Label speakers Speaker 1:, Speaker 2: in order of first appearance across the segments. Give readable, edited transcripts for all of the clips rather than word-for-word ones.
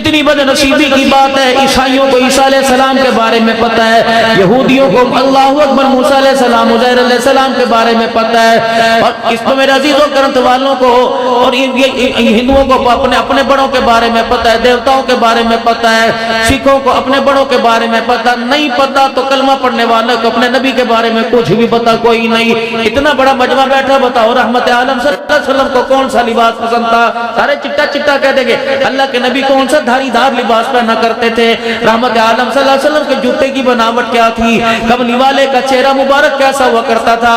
Speaker 1: کتنی بدنصیبی کی بات ہے، عیسائیوں کو عیسیٰ علیہ السلام کے بارے میں پتہ ہے، یہودیوں کو اللہ اکبر موسیٰ علیہ السلام عزیر علیہ السلام کے بارے میں پتہ ہے، اور اس کو میرے عزیزوں کرنت والوں کو اور ہندوؤں کو اپنے بڑوں کے بارے میں پتہ ہے، دیوتاؤں کے بارے میں پتہ ہے، سکھوں کو اپنے بڑوں کے بارے میں پتہ نہیں، پتہ تو کلمہ پڑھنے والوں کو اپنے نبی کے بارے میں کچھ بھی پتہ کوئی نہیں۔ اتنا بڑا مجمع بیٹھا، بتاؤ رحمت عالم صلی اللہ علیہ وسلم کو کون سا لباس پسند تھا؟ سارے چٹا چٹا کہہ دیں گے۔ اللہ کے نبی کون سا دھاری دار لباس پہنا کرتے تھے؟ رحمت عالم صلی اللہ علیہ وسلم کے جوتے کی بناوٹ کیا تھی؟ کملی والے کا چہرہ مبارک کیسا ہوا کرتا تھا؟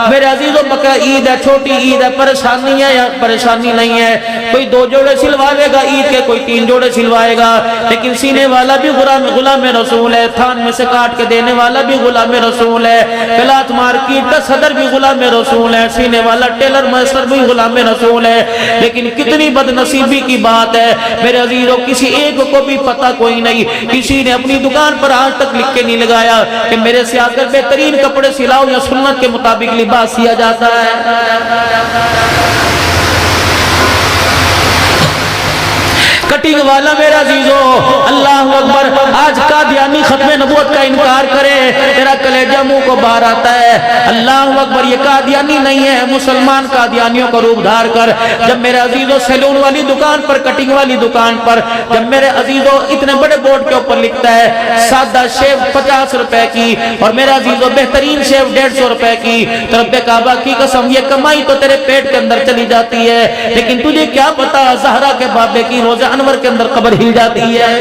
Speaker 1: میرے عزیزوں بقرہ عید ہے، چھوٹی عید ہے، پریشانی ہے یا پریشانی نہیں ہے؟ کوئی 2 جوڑے سلوائے گا عید کے، کوئی 3 جوڑے سلوائے گا، لیکن سینے والا بھی غلام رسول ہے، تھان میں سے کاٹ کے دینے والا بھی غلام رسول ہے، کلات مارکیٹ کا صدر بھی غلام رسول ہے، سینے والا ٹیلر میسر بھی غلام رسول ہے۔ لیکن کتنی بدنصیبی کی بات ہے میرے عزیزوں، کسی ایک کو بھی پتہ کوئی نہیں، کسی نے اپنی دکان پر آج تک لکھ کے نہیں لگایا کہ میرے سے آ کر بہترین کپڑے سلاؤ یا سنت کے مطابق لباس سیا جاتا ہے۔ کٹنگ والا میرا عزیزو، اللہ اکبر، آج قادیانی ختم نبوت کا انکار کرے تیرا کلیجہ منہ کو باہر آتا ہے۔ اللہ اکبر، یہ قادیانی نہیں ہے، مسلمان قادیانیوں کو روپ دھار کر جب میرے عزیزو سیلون والی دکان پر، کٹنگ والی دکان پر جب میرے عزیزو اتنے بڑے بورڈ کے اوپر لکھتا ہے سادہ شیو 50 روپے کی اور میرا عزیزو بہترین شیو 150 روپے کی، تو رب کعبہ کی قسم یہ کمائی تو تیرے پیٹ کے اندر چلی جاتی ہے، لیکن تجھے کیا پتا زہرا کے بابے کی روزہ انور کے اندر قبر ہل جاتی ہے۔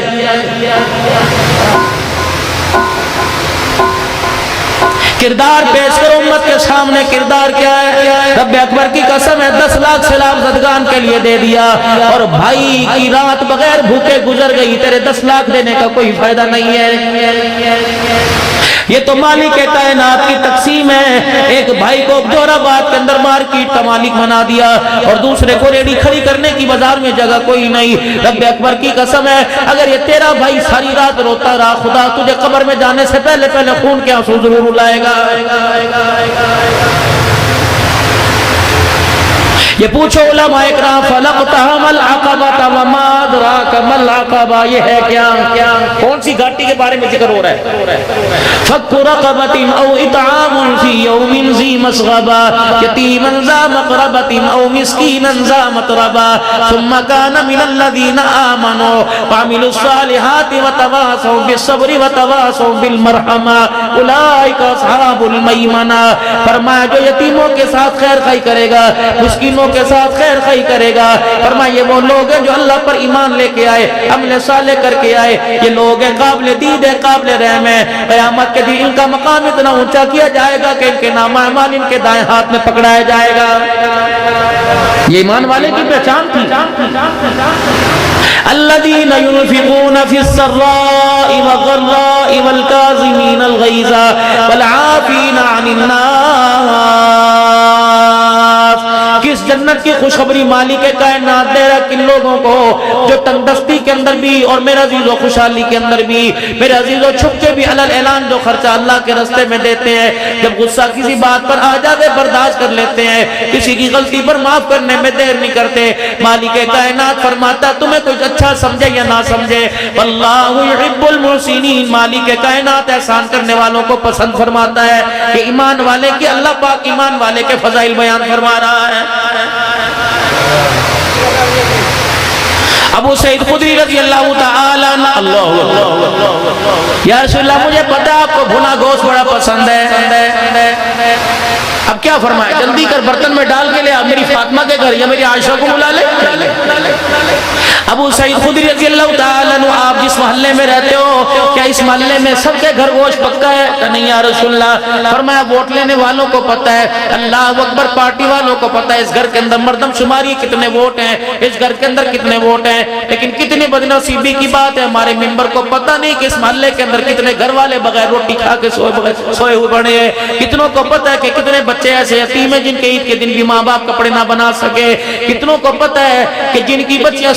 Speaker 1: کردار پیش کرو امت کے سامنے، کردار کیا ہے؟ رب اکبر کی قسم ہے 10 لاکھ سیلاب زدگان کے لیے دے دیا اور بھائی کی رات بغیر بھوکے گزر گئی، تیرے 10 لاکھ دینے کا کوئی فائدہ نہیں ہے۔ یہ تو مالک کائنات کی تقسیم ہے۔ ایک بھائی کو جوراباد کے اندر مارکیٹ کا مالک بنا دیا اور دوسرے کو ریڑھی کھڑی کرنے کی بازار میں جگہ کوئی نہیں۔ رب اکبر کی قسم ہے اگر یہ تیرا بھائی ساری رات روتا رہا، خدا تجھے قبر میں جانے سے پہلے خون کے آنسو ضرور رلائے گا۔ یہ پوچھو علماء اکرام فلقتہم العقبہ وما ادراک ما العقبہ، یہ ہے کیا؟ کون سی گھاٹی کے بارے میں ذکر ہو رہا ہے؟ فک رقبۃ او اطعام فی یوم ذی مسغبہ یتیما ذا مقربۃ او مسکینا ذا متربہ ثم کان من الذین آمنوا وعملوا الصالحات وتواصوا بالصبر وتواصوا بالمرحمہ اولئک اصحاب المیمنہ۔ فرمایا جو یتیموں کے ساتھ خیر خواہی کرے گا، مسکینوں کے ساتھ خیر خواہی کرے گا، فرمایا یہ وہ لوگ ہیں جو اللہ پر ایمان لے کے آئے، عمل صالح کر کے آئے، یہ لوگ ہیں قابل دید ہے، قابل رحم ہے۔ قیامت کے دن ان کا مقام اتنا اونچا کیا جائے گا کہ ان کے نامہ اعمال ان کے دائیں ہاتھ میں پکڑایا جائے گا۔ یہ ایمان والے کی پہچان تھی۔ الذین ينفقون فی السراء والضراء والکاظمین الغیظ والعافین عن الناس۔ کس جنت کی خوشخبری مالک کائنات دے رہا کن لوگوں کو جو تندرستی کے اندر بھی اور میرا عزیز و خوشحالی کے اندر بھی، میرا عزیز و چھپ کے بھی علل اعلان جو خرچہ اللہ کے راستے میں دیتے ہیں، جب غصہ کسی بات پر آ جاوے برداشت کر لیتے ہیں، کسی کی غلطی پر معاف کرنے میں دیر نہیں کرتے۔ مالک کائنات فرماتا ہے تمہیں کچھ اچھا سمجھے یا نہ سمجھے، واللہ یحب المحسنین، مالک کائنات احسان کرنے والوں کو پسند فرماتا ہے۔ کہ ایمان والے کی اللہ پاک ایمان والے کے فضائل بیان فرما رہا ہے۔ ابو سعید خدری رضی اللہ تعالیٰ عنہ، یا رسول اللہ مجھے پتا آپ کو بھنا گوشت بڑا پسند ہے، اب کیا فرمایا؟ جلدی کر برتن میں ڈال کے لے آپ میری فاطمہ کے گھر یا میری عائشہ کو بلا لے۔ ابو سعید خدری رضی اللہ تعالیٰ عنہ، آپ جس محلے میں رہتے ہو کیا اس محلے میں سب کے گھر گوشت پکا ہے؟ کہ نہیں یا رسول اللہ۔ فرمایا ووٹ لینے والوں کو پتہ ہے، اللہ اکبر، پارٹی والوں کو پتہ ہے اس گھر کے اندر مردم شماری کتنے ووٹ ہیں، اس گھر کے اندر کتنے ووٹ ہیں، لیکن کتنی بدنصیبی کی بات ہے ہمارے ممبر کو پتہ نہیں کہ اس محلے کے اندر کتنے گھر والے بغیر روٹی کھا کے سوئے ہوئے پڑے ہیں، کتنوں کو پتہ ہے کہ کتنے بچے ایسے یتیم ہیں جن کے عید کے دن بھی ماں باپ کپڑے نہ بنا سکے، کتنوں کو پتہ ہے کہ جن کی بچیاں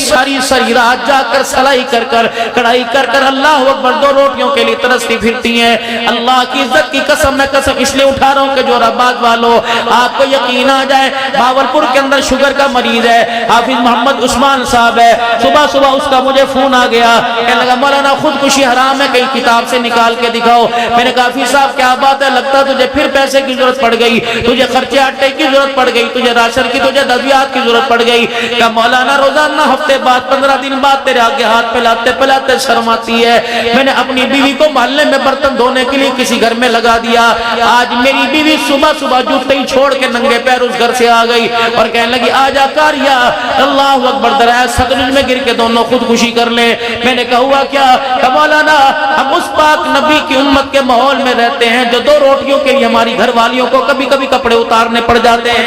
Speaker 1: ساری رات جا کر سلائی کر کر کڑھائی کر کر اللہ اکبر 2 روٹیوں کے لیے ترستی پھرتی ہیں۔ اللہ کی عزت کی قسم میں قسم اس لیے اٹھا رہا ہوں کہ جوراباد والوں آپ کو یقین آ جائے، بھاولپور کے اندر شوگر کا مریض ہے، حافظ محمد عثمان صاحب ہے، صبح صبح اس کا مجھے فون آ گیا، کہنے لگا مولانا خودکشی حرام ہے، کہیں کتاب سے نکال کے دکھاؤ۔ میں نے کہا حفیظ صاحب کیا بات ہے، لگتا تجھے پھر پیسے کی ضرورت پڑ گئی، تجھے خرچے آٹے کی ضرورت پڑ گئی، تجھے راشن کی، تجھے ادویات کی ضرورت پڑ گئی۔ کہ مولانا روزانہ ہفتے بعد 15 دن بعد تیرے آگے ہاتھ پھیلاتے پھیلاتے شرم آتی ہے۔ میں نے اپنی بیوی کو محلے میں برتن دھونے کے لیے کسی گھر میں لگا دیا، آج میری بیوی صبح صبح جوتے ہی چھوڑ کے ننگے پیر اس گھر سے آ گئی اور کہنے لگی آجا کاریا، اللہ اکبر، درائے ستلج میں گر کے دونوں خودکشی کر لیں۔ میں نے کہا ہوا کیا؟ کہ مولانا ہم اس پاک نبی کی امت کے ماحول میں رہتے ہیں جو 2 روٹیوں کے لیے ہماری گھر والیوں کو کبھی کبھی کپڑے اتارنے پڑ جاتے ہیں۔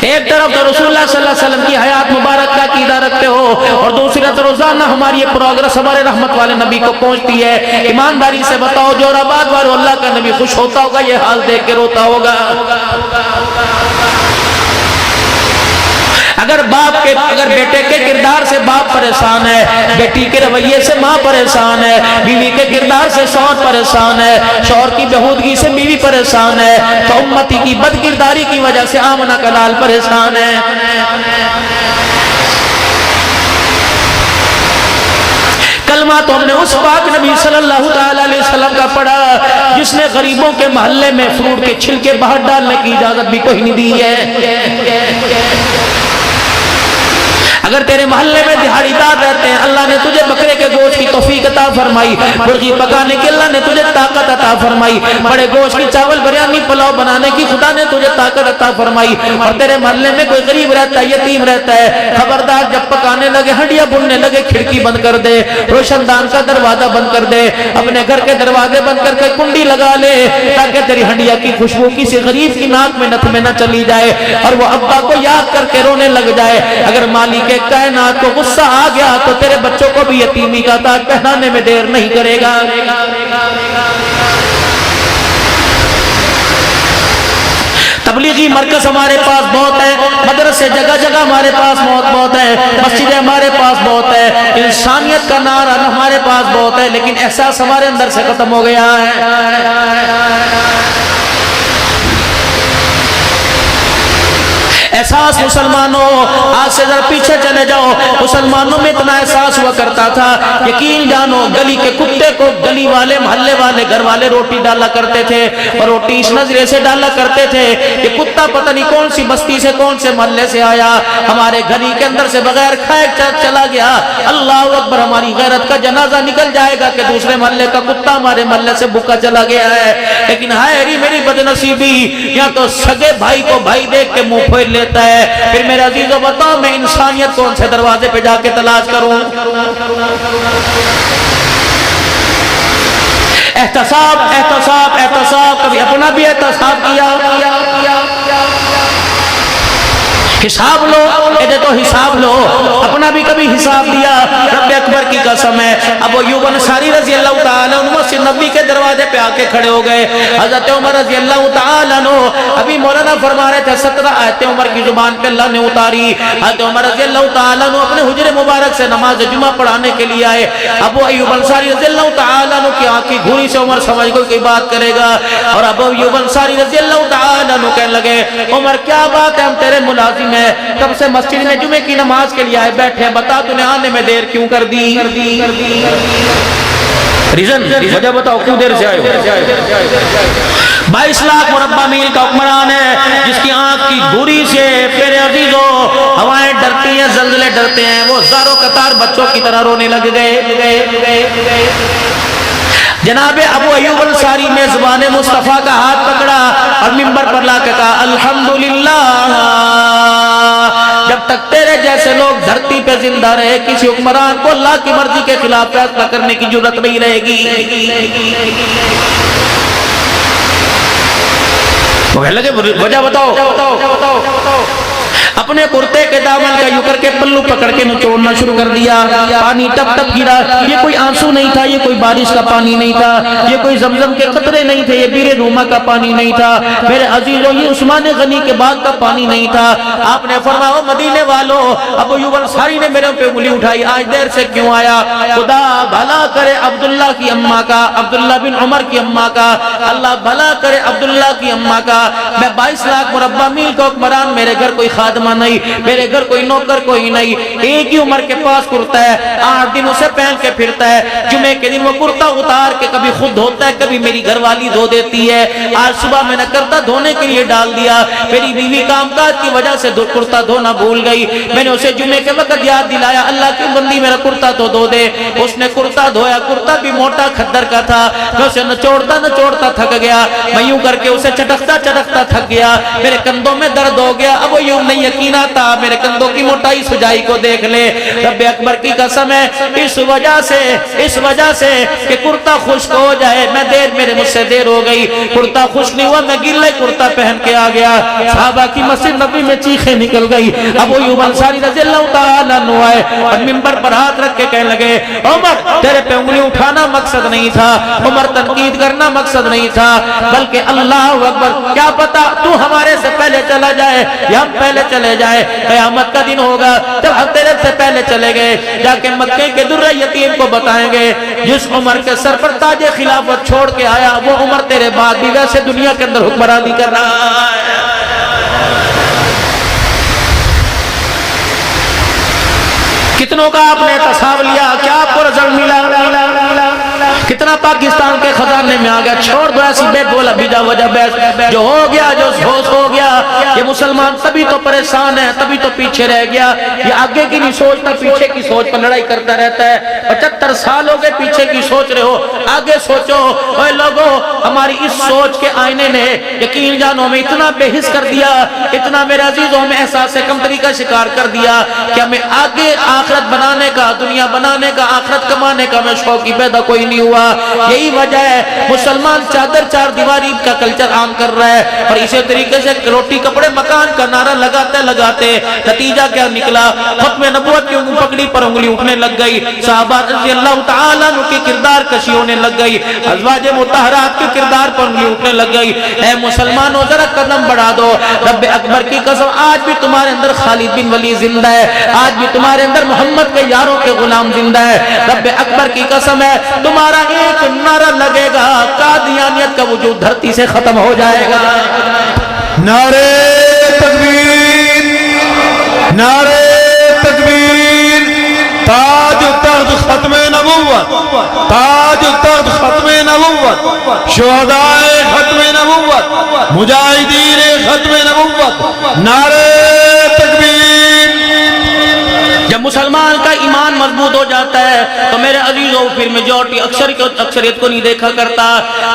Speaker 1: ایک طرف تو رسول اللہ صلی اللہ علیہ وسلم کی حیات مبارک کا عقیدہ رکھتے ہو اور دوسری طرف روزانہ ہماری یہ پروگرس ہمارے رحمت والے نبی کو پہنچتی ہے۔ ایمانداری سے بتاؤ جو رباط والو اللہ کا نبی خوش ہوتا ہوگا یہ حال دیکھ کے روتا ہوگا۔ اگر بیٹے کے کردار سے باپ پریشان ہے، بیٹی کے رویے سے ماں پریشان ہے، بیوی کے کردار سے شوہر پریشان ہے، شوہر کی بہودگی سے بیوی پریشان ہے، تو امتی کی بد کرداری کی وجہ سے آمنہ کا لال پریشان ہے۔ کلمہ تو ہم نے اس پاک نبی صلی اللہ علیہ وسلم کا پڑھا جس نے غریبوں کے محلے میں فروٹ کے چھلکے باہر ڈالنے کی اجازت بھی کوئی نہیں دی ہے۔ اگر تیرے محلے میں دہاڑی دار رہتے ہیں، اللہ نے تجھے بکرے کے گوشت کی توفیق عطا فرمائی، مرغی پکانے کی اللہ نے تجھے طاقت عطا فرمائی، بڑے گوشت کی چاول بریانی پلاؤ بنانے کی خدا نے تجھے طاقت عطا فرمائی، اور تیرے محلے میں کوئی غریب رہتا ہے، یتیم رہتا ہے، خبردار جب پکانے لگے ہنڈیاں بننے لگے کھڑکی بند کر دے، روشن دان کا دروازہ بند کر دے، اپنے گھر کے دروازے بند کر کے کنڈی لگا لے تاکہ تیری ہنڈیا کی خوشبو کسی غریب کی ناک میں نتھ میں نہ چلی جائے اور وہ ابا کو یاد کر کے رونے لگ جائے۔ اگر مالک کائنات کو غصہ آ گیا تو تیرے بچوں کو بھی یتیمی کا تاج پہنانے میں دیر نہیں کرے گا۔ تبلیغی مرکز ہمارے پاس بہت ہے، مدرسے جگہ جگہ ہمارے پاس بہت ہے، مسجدیں ہمارے پاس بہت ہے، انسانیت کا نعرہ ہمارے پاس بہت ہے، لیکن احساس ہمارے اندر سے ختم ہو گیا ہے۔ احساس مسلمانوں، آج سے ذرا پیچھے چلے جاؤ، مسلمانوں میں اتنا احساس ہوا کرتا تھا، یقین جانو گلی کے کتے کو گلی والے محلے والے گھر والے روٹی ڈالا کرتے تھے اور روٹی اس نظرے سے ڈالا کرتے تھے کہ کتا پتہ نہیں کون سی بستی سے کون سے محلے سے آیا ہمارے گلی کے اندر سے بغیر کھائے چلا گیا، اللہ اکبر، ہماری غیرت کا جنازہ نکل جائے گا کہ دوسرے محلے کا کتا ہمارے محلے سے بھوکا چلا گیا ہے۔ لیکن ہائے میری بدنصیبی، یا تو سگے بھائی کو بھائی دیکھ کے منہ پھیر لیتا ہے، پھر میرے عزیزو بتاؤ میں انسانیت کون سے دروازے پہ جا کے تلاش کروں؟ احتساب احتساب احتساب، کبھی اپنا بھی احتساب کیا؟ حساب لو، یہ تو حساب لو، اپنا بھی کبھی حساب دیا؟ رب اکبر کی قسم ہے، ابو ایوب انصاری رضی اللہ تعالیٰ عنہ مسجد نبی کے دروازے پہ آ کے کھڑے ہو گئے۔ حضرت عمر رضی اللہ تعالیٰ عنہ ابھی مولانا فرما رہے تھے 17 آیتیں عمر کی زبان پہ اللہ نے اتاری۔ حضرت عمر رضی اللہ تعالیٰ عنہ اپنے حجر مبارک سے نماز جمعہ پڑھانے کے لیے آئے۔ ابو ایوب انصاری رضی اللہ تعالیٰ عنہ کی آنکھ کی گھوری سے عمر سمجھ کو کوئی بات کرے گا، اور ابو ایوب انصاری رضی اللہ تعالیٰ عنہ کہنے لگے عمر کیا بات ہے، ہم تیرے ملازم ہیں، کب سے مسجد میں جمعے کی نماز کے لیے آئے بیٹھے، بتا تو نے آنے میں دیر کیوں کر دی؟ ریزن وجہ بتاؤ، کیوں دیر سے آئے ہو؟ 22 لاکھ مربع میل کا حکمران ہے جس کی آنکھ کی گھوری سے میرے عزیزو ہوائیں ڈرتی ہیں، زلزلے ڈرتے ہیں، وہ زاروں قطار بچوں کی طرح رونے لگ گئے۔ جناب ابو ایوب انصاری میں زبان مصطفیٰ کا ہاتھ پکڑا اور منبر پر لا کے کہا الحمدللہ، جب تک تیرے جیسے لوگ دھرتی پہ زندہ رہے کسی حکمران کو اللہ کی مرضی کے خلاف فیصلہ کرنے کی جرات نہیں رہے گی۔ وجہ بتاؤ۔ اپنے کرتے کے دامن کا یوں کر کے پلو پکڑ کے نچوڑنا شروع کر دیا، پانی ٹپ ٹپ گرا، یہ کوئی آنسو نہیں تھا، یہ کوئی بارش کا پانی نہیں تھا، یہ کوئی زمزم کے قطرے نہیں تھے، یہ بیر روما کا پانی نہیں تھا، میرے عزیزوں یہ عثمان غنی کے باغ کا پانی نہیں تھا۔ آپ نے فرمایا مدینے والوں، ابو ایوب انصاری نے میرے پہ انگلی اٹھائی، آج دیر سے کیوں آیا؟ خدا بھلا کرے عبداللہ کی اماں کا، عبداللہ بن عمر کی اماں کا، اللہ بھلا کرے عبداللہ کی اماں کا، میں 22 لاکھ مربع میل کا حکمران، میرے گھر کوئی خادم فرما نہیں, میرے گھر کوئی نوکر کوئی نہیں, ایک ہی عمر کے پاس کرتا ہے, 8 دن اسے پہن کے پھرتا ہے, جمعے کے دن وہ کرتا اتار کے کبھی خود دھوتا ہے کبھی میری گھر والی دھو دیتی ہے. آج صبح میں نے کرتا دھونے کے لیے ڈال دیا, میری بیوی کام کاج کی وجہ سے کرتا دھونا بھول گئی, میں نے اسے جمعے کے وقت یاد دلایا اللہ کی بندی میرا کرتا تو دھو دے. اس نے کرتا دھویا, کرتا بھی موٹا کھدر کا تھا, میں اسے نچوڑتا تھک گیا, میں یوں کر کے اسے چٹکتا تھک گیا, میرے کندھوں میں درد ہو گیا. اب وہ یوں نہیں یقین آتا میرے کندھوں کی موٹائی سجائی کو دیکھ لے. رب اکبر کی قسم ہے اس وجہ سے کہ کرتا خشک ہو جائے, میرے مجھ سے دیر ہو گئی, کرتا خشک نہیں ہوا, میں گیلا کرتا پہن کے آ گیا. صحابہ کی مسجد نبی میں چیخیں نکل گئی. ابو ایوب انصاری رضی اللہ تعالیٰ عنہ آئے اور منبر پر ہاتھ رکھ کے کہنے لگے عمر تیرے پہ انگلی اٹھانا مقصد نہیں تھا, عمر تنقید کرنا مقصد نہیں تھا, بلکہ اللہ اکبر کیا پتا تو ہمارے سے پہلے چلا جائے یا ہم پہلے چلے جائے. قیامت کا دن ہوگا جب ہم تیرے سے پہلے چلے گئے, جا کے مکے کے درہ یتیم کو بتائیں گے جس عمر کے سر پر تاج خلافت چھوڑ کے آیا وہ عمر تیرے بعد بھی ویسے دنیا کے اندر حکمرانی کر رہا ہے. کتنوں کا آپ نے تصاویر لیا, کیا آپ کو رزق ملا, کتنا پاکستان کے خزانے میں آ گیا. چھوڑ دو ایسی بے بولا بجا وجہ بحث, جو ہو گیا جو ہو گیا. یہ مسلمان تبھی تو پریشان ہے, تبھی تو پیچھے رہ گیا. یہ آگے کی نہیں سوچتا, پیچھے کی سوچ پر لڑائی کرتا رہتا ہے. 75 سال ہو گئے پیچھے کی سوچ رہے ہو, آگے سوچو. اے لوگو ہماری اس سوچ کے آئینے نے یقین جانو میں اتنا بے حس کر دیا, اتنا میرے عزیزوں میں احساس کمتری کا شکار کر دیا کہ ہمیں آگے آخرت بنانے کا, دنیا بنانے کا, آخرت کمانے کا میں شوقی پیدا کوئی نہیں ہوا. یہی وجہ ہے مسلمان چادر چار دیواری کا کلچر عام کر رہا ہے, اور اسی طریقے سے روٹی کپڑے مکان کا نعرہ لگاتے نتیجہ کیا نکلا, ختم نبوت کی پگڑی پر انگلی اٹھنے لگ گئی, صحابہ رضی اللہ تعالیٰ عنہ کی کردار کشی ہونے لگ گئی, ازواج مطہرات کے کردار پر انگلی اٹھنے لگ گئی. اے مسلمانوں ذرا قدم بڑھا دو. رب اکبر کی قسم آج بھی تمہارے اندر خالد بن ولید زندہ ہے, آج بھی تمہارے اندر محمد کے یاروں کے غلام زندہ ہے. رب اکبر کی قسم ہے تمہارا ایک نعرہ لگے گا قادیانیت کا وجود دھرتی سے ختم ہو جائے گا.
Speaker 2: نعرے تکبیر, نعرے تکبیر. تاج و تخت ختم نبوت, تاج و تخت ختم نبوت, شہدائے ختم نبوت, مجاہدین ختم نبوت. نعرے تکبیر.
Speaker 1: جب مسلمان کا ایمان مضبوط ہو جاتا ہے تو میرے عزیزوں پھر میجورٹی اکثریت کو نہیں دیکھا کرتا.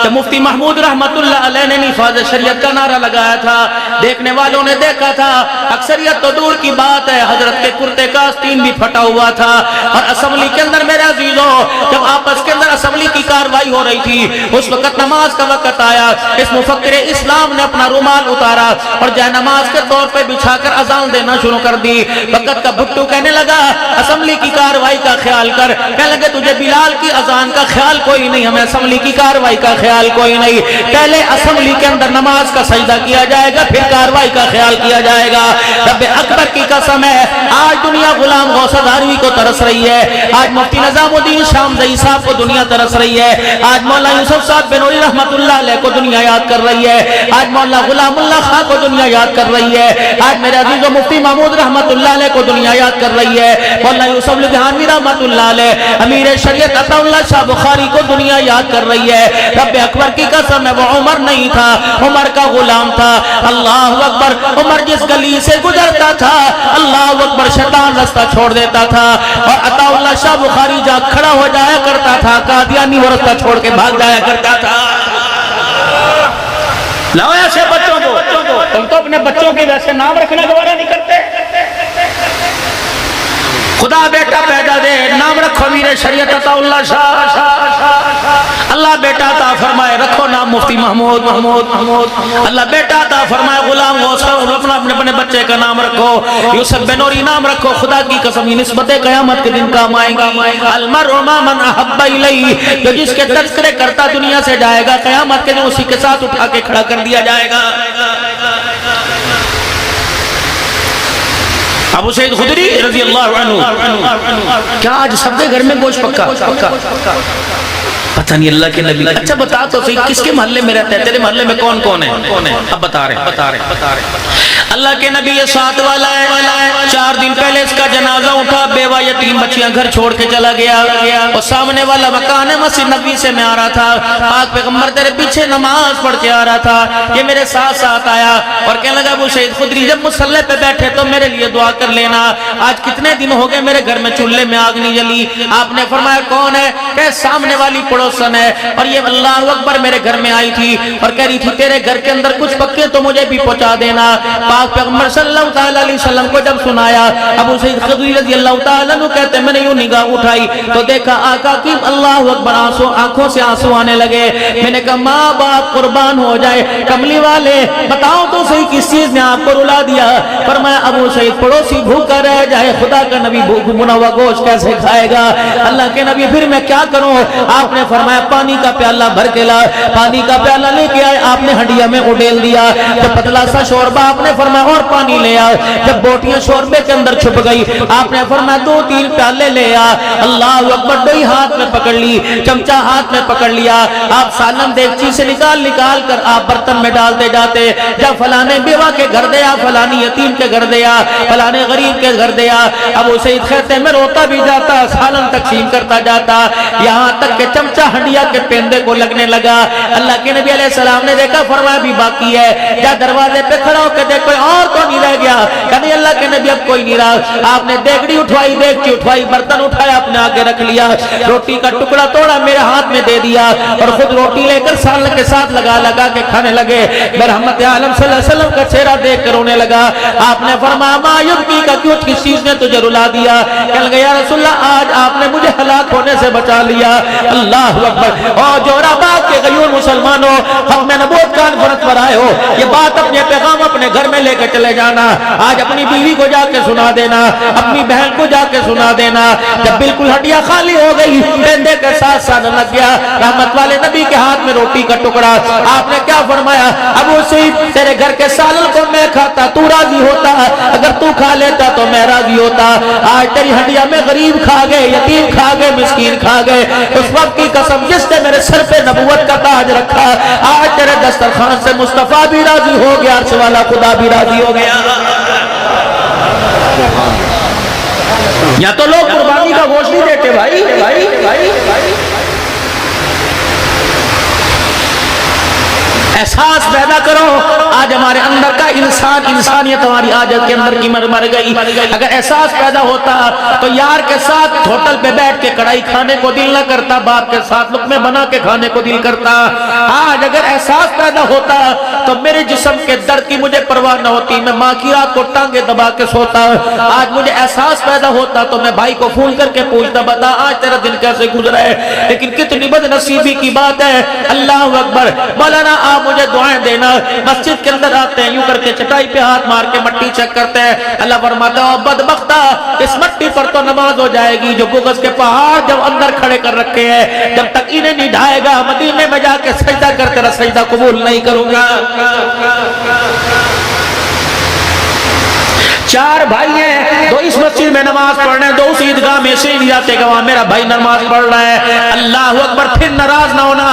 Speaker 1: جب مفتی محمود رحمت اللہ علیہ نے نفاذ شریعت کا نعرہ لگایا تھا, دیکھنے والوں نے دیکھا تھا اکثریت تو دور کی بات ہے, حضرت کے کرتے کا آستین بھی پھٹا ہوا تھا. اور اسمبلی کے اندر میرے عزیزوں جب آپس کے اندر اسمبلی کی کاروائی ہو رہی تھی اس وقت نماز کا وقت آیا, اس مفکر اسلام نے اپنا رومال اتارا اور جائے نماز کے طور پہ بچھا کر اذان دینا شروع کر دی. وقت کا بھٹو کہنے لگا اسمبلی کی کاروائی کا خیال کر. کہنے لگے تجھے بلال کی اذان کا خیال کوئی نہیں, ہمیں اسمبلی کی کاروائی کا خیال کوئی نہیں. پہلے اسمبلی کے اندر نماز کا سجدہ کیا جائے گا پھر کاروائی کا خیال کیا جائے گا. رب اکبر کی قسم ہے آج دنیا غلام غوث ادھاروی کو ترس رہی ہے, آج مفتی نظام الدین شامزئی صاحب کو دنیا ترس رہی ہے, آج مولانا یوسف صاحب بنوری رحمت اللہ علیہ کو دنیا یاد کر رہی ہے, آج مولانا غلام اللہ خان کو دنیا یاد کر رہی ہے, آج میرے عزیزوں مفتی محمود رحمت اللہ علیہ کو دنیا یاد کر رہی ہے, مولانا یوسف لدھیانوی رحمت اللہ علیہ, امیر شریعت عطا اللہ شاہ بخاری کو دنیا یاد کر رہی ہے. رب اکبر کی قسم ہے وہ عمر نہیں تھا, عمر کا غلام تھا. اللہ اکبر. عمر جس گلی سے گزرتا تھا اللہ اکبر شیطان راستہ چھوڑ دیتا تھا, اور عطا اللہ شاہ بخاری جا کھڑا ہو جایا کرتا تھا, قادیانی وہ راستہ چھوڑ کے بھاگ جایا کرتا تھا. لاؤ ایسے بچوں کو, تم تو اپنے بچوں کے ویسے نام رکھنا گوارا نہیں کرتے. خدا بیٹا پیدا دے, نام رکھو امیر شریعت عطا اللہ شاہ, اللہ بیٹا عطا فرمائے, رکھو نام مفتی محمود. اللہ بیٹا عطا فرمائے, غلام غوث اپنے بچے کا نام رکھو, یوسف بنوری نام رکھو. خدا کی قسم یہ نسبت قیامت کے دن کام آئیں گی. المرء مع من احب الیہ, جو جس کے تذکرے کرتا دنیا سے جائے گا قیامت کے دن اسی کے ساتھ اٹھا کے کھڑا کر دیا جائے گا. ابو سعید خدری رضی اللہ عنہ, کیا آج سب کے گھر میں گوشت پکا؟ پتہ نہیں اللہ کے نبی اچھا بتا تو صحیح کس کے محلے میں رہتا ہے، تیرے محلے میں کون کون ہے؟ اب بتا رہے اللہ کے نبی یہ 7 والا ہے، 4 دن پہلے اس کا جنازہ اٹھا، بیوہ یتیم بچیاں گھر چھوڑ کے چلا گیا، اور سامنے والا مکان ہے مسجد نبی سے میں آ رہا تھا، پاک پیغمبر تیرے پیچھے نماز پڑھ کے آ رہا تھا، یہ میرے ساتھ ساتھ آیا اور کہنے لگا ابو سعید خدری جب مصلی پہ بیٹھے تو میرے لیے دعا کر لینا، آج کتنے دن ہو گئے میرے گھر میں چولہے میں آگ نہیں جلی۔ آپ نے فرمایا کون ہے؟ کہ سامنے والی پڑوسن ہے، اور یہ اللہ اکبر میرے گھر میں آئی تھی اور کہہ رہی تھی تیرے گھر کے اندر کچھ پکے تو مجھے بھی پہنچا دینا۔ پاک پیغمبر صلی اللہ علیہ وسلم کو جب سنایا، ابو سعید خدری رضی اللہ تعالیٰ عنہ کہتے ہیں میں نے یوں نگاہ اٹھائی تو دیکھا آقا کی اللہ اکبر آنکھوں سے آنسو آنے لگے۔ میں نے کہا ماں باپ قربان ہو جائے، کملی والے بتاؤ تو صحیح کس چیز نے آپ کو رلا دیا؟ فرمایا ابو سعید پڑوسی بھوکا رہ جائے خدا کا نبی بھوک منوا گوشت کیسے کھائے گا؟ اللہ کے نبی پھر میں کیا کروں؟ آپ نے فرمایا پانی کا پیالہ بھر کے لا، پانی کا پیالہ لے کے آئے، آپ نے ہنڈیا میں اڈیل دیا، جب پتلا سا شوربہ آپ نے فرمایا اور پانی لے آ، جب بوٹیاں شوربے کے اندر چھپ گئی آپ نے فرمایا 2-3 پیالے لے آ، اللہ اکبر، دہی ہاتھ میں پکڑ لی، چمچہ ہاتھ میں پکڑ لیا، آپ سالن دیگچی سے نکال کر آپ برتن میں ڈالتے جاتے، جب فلانے بیوہ کے گھر دیا، فلانی یتیم کے گھر دیا، فلانے غریب کے گھر دیا۔ ابو سعید کہتے ہیں میں روتا بھی جاتا، سالن تقسیم کرتا جاتا، یہاں تک کہ چمچہ ہنڈیا کے پیندے کو لگنے لگا۔ اللہ کے نبی علیہ السلام نے دیکھا، فرمایا بھی باقی ہے، جا دروازے پہ کھڑا ہو کے دیکھ کوئی اور تو نہیں رہ گیا؟ کہنے اللہ کے نبی اب کوئی نہیں رہا۔ آپ نے دیگڑی اٹھوائی، دیگچی اٹھوائی، برتن اٹھایا، اپنے آگے رکھ لیا، روٹی کا ٹکڑا توڑا میرے ہاتھ میں دے دیا اور خود روٹی لے کر سالن کے ساتھ لگا کے کھانے لگے۔ میں رحمت عالم صلی اللہ علیہ وسلم کا چہرہ دیکھ کر رونے لگا۔ آپ نے فرمایا ما یبکی کا کیوں کس چیز نے تجھے رلا دیا؟ کہنے لگا یا رسول اللہ آج آپ نے مجھے ہلاک ہونے سے بچا لیا۔ اللہ اکبر۔ اور جوراباد کے غیور مسلمانوں، ختم نبوت کانفرنس پر آئے ہو، یہ بات اپنے پیغام اپنے گھر میں لے کے چلے جانا، آج اپنی بیوی کو جا کے سنا دینا، اپنی بہن کو جا کے سنا دینا۔ جب بالکل ہڈیاں خالی ہو گئی، پیندے کے ساتھ سالن لگ گیا، رحمت والے نبی کے ہاتھ میں روٹی کا ٹکڑا، آپ نے کیا فرمایا؟ ابو سعید تیرے گھر کے سالن کو میں کھاتا تو راضی ہوتا، اگر تو کھا لیتا تو میں راضی ہوتا۔ آج تیری ہڈیاں میں غریب کھا گئے، یتیم کھا گئے، مسکین کھا گئے، اس وقت کی قسم جس نے میرے سر پہ نبوت کا تاج رکھا، آج تیرے دسترخوان سے مصطفیٰ بھی راضی ہو گیا، عرش والا خدا بھی راضی ہو گیا۔ یا تو لوگ قربانی کا گوشت نہیں دیتے بھائی، احساس پیدا کرو۔ آج ہمارے اندر کا انسانیت ہماری آجت کے اندر کی مر گئی۔ اگر احساس پیدا ہوتا تو یار کے ساتھ ہوٹل پہ بیٹھ کے کڑھائی کھانے کو دل نہ کرتا، باپ کے ساتھ لقمے بنا کے کھانے کو دل کرتا۔ آج اگر احساس پیدا ہوتا تو میرے جسم کے درد کی مجھے پرواہ نہ ہوتی، میں ماں کی رات کو ٹانگیں دبا کے سوتا۔ آج مجھے احساس پیدا ہوتا تو میں بھائی کو فون کر کے پوچھتا بتا آج تیرا دن کیسے گزرا ہے۔ لیکن کتنی بد نصیبی کی بات ہے۔ اللہ اکبر۔ مولانا آپ مجھے دعائیں دینا۔ مسجد کے اندر آتے ہیں، یوں کر کے چٹائی پہ ہاتھ مار کے مٹی چیک کرتے ہیں، اللہ فرماتا ہے بدبختہ اس مٹی پر تو نماز ہو جائے گی جو بغض کے پہاڑ جب اندر کھڑے کر رکھے ہیں، جب تک انہیں نہیں ڈھائے گا مدینے میں جا کے سجدہ کر تیرا سجدہ قبول نہیں کروں گا۔ 4 بھائی ہیں، 2 اس مسجد میں نماز پڑھنے ہیں، 2 اس عیدگاہ میں سے نہیں جاتے کہ وہاں میرا بھائی نماز پڑھ رہا ہے۔ اللہ اکبر۔ پھر ناراض نہ ہونا،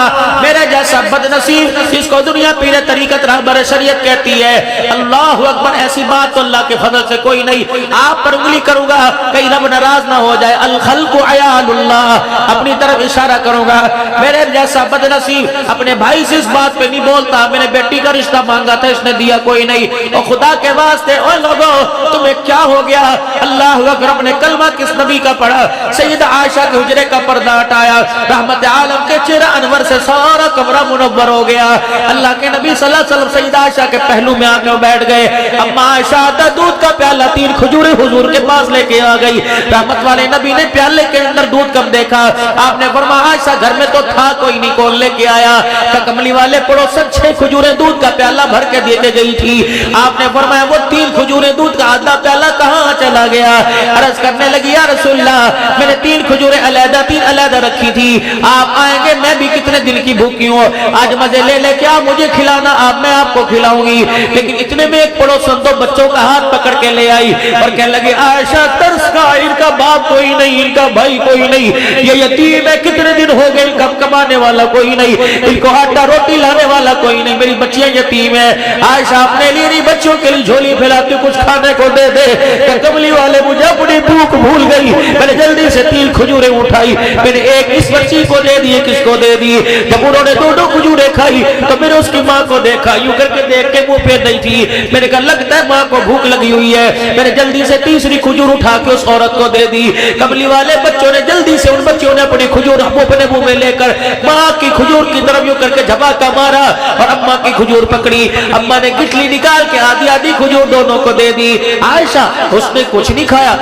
Speaker 1: میرے جیسا بد نصیب جس کو دنیا پیر طریقت رہبر شریعت کہتی ہے، اللہ اکبر، ایسی بات تو اللہ کے فضل سے کوئی نہیں۔ آپ پر انگلی کروں گا کہیں رب ناراض نہ ہو جائے۔ الخلق عیال اللہ، اپنی طرف اشارہ کروں گا۔ میرے جیسا بد نصیب اپنے بھائی سے اس بات پہ نہیں بولتا، میں نے بیٹی کا رشتہ مانگا تھا اس نے دیا کوئی نہیں، اور خدا کے واسطے اوے لوگو تمہیں کیا ہو گیا؟ اللہ اکبر۔ اپنے کلمہ کس نبی کا پڑھا؟ سیدہ عائشہ کے حجرے کا پردہ ہٹایا، رحمت عالم کے چہرہ انور سے سارا کمرہ منور ہو گیا۔ اللہ کے نبی صلی اللہ علیہ وسلم سیدہ عائشہ کے پہلو میں آ کے بیٹھ گئے۔ اما عائشہ دودھ کا پیالہ 3 کھجوریں حضور کے پاس لے کے آ گئی۔ رحمت والے نبی نے پیالے کے اندر دودھ کم دیکھا، آپ نے فرمایا عائشہ گھر میں تو تھا کوئی نہیں، کون لے کے آیا؟ کہ کملی والے پڑوسن 6 کھجوریں دودھ کا پیالہ بھر کے دے کے گئی تھی۔ آپ نے فرمایا وہ 3 کھجوریں دودھ کا آدھا پیالہ کہاں چلا چلا گیا، عرض کرنے لگی یا رسول اللہ میں نے 3 کھجوریں علیحدہ رکھی تھی، آپ آئیں گے میں بھی کتنے دل کی بھوکی ہوں، آج مزے لے لے کیا مجھے کھلانا، میں آپ کو کھلاؤں گی۔ لیکن اتنے میں ایک پڑوسن 2 بچوں کا ہاتھ پکڑ کے لے آئی اور کہنے لگی عائشہ ترس کا، ان کا باپ کوئی نہیں، ان کا بھائی کوئی نہیں، یہ یتیم ہے، کتنے دن ہو گئے ان کا کمانے والا کوئی نہیں، ان کو آٹا روٹی لانے والا کوئی نہیں، میری بچیاں یتیم ہیں۔ عائشہ اپنے لیے نہیں بچوں کے لیے جھولی پھیلاتی، کچھ کھانے کو دے دے کہ کملی والے مجھے اپنی بھوک بھول گئی، میں نے جلدی سے 3 کھجوریں اٹھائی، میں نے ایک اس بچی کو دے دی، کس کو دے دی، جب انہوں نے 2 کھجوریں کھائی تو میں نے اس کی ماں کو دیکھا، یوں کر کے دیکھ کے منہ پہ نہیں تھی، میں نے کہا لگتا ہے ماں کو بھوک لگی ہوئی ہے، میں نے جلدی سے تیسری کھجور اٹھا کے اس عورت کو دے دی۔ کملی والے بچوں نے جلدی سے ان بچوں نے اپنی کھجور اپنے منہ میں لے کر ماں کی کھجور کی طرف یوں کر کے جھپاکا مارا اور اماں کی کھجور پکڑی، اماں نے گٹلی نکال کے آدھی کھجور دونوں کو دے دی۔ عائشہ اس نے کچھ نہیں کھایا،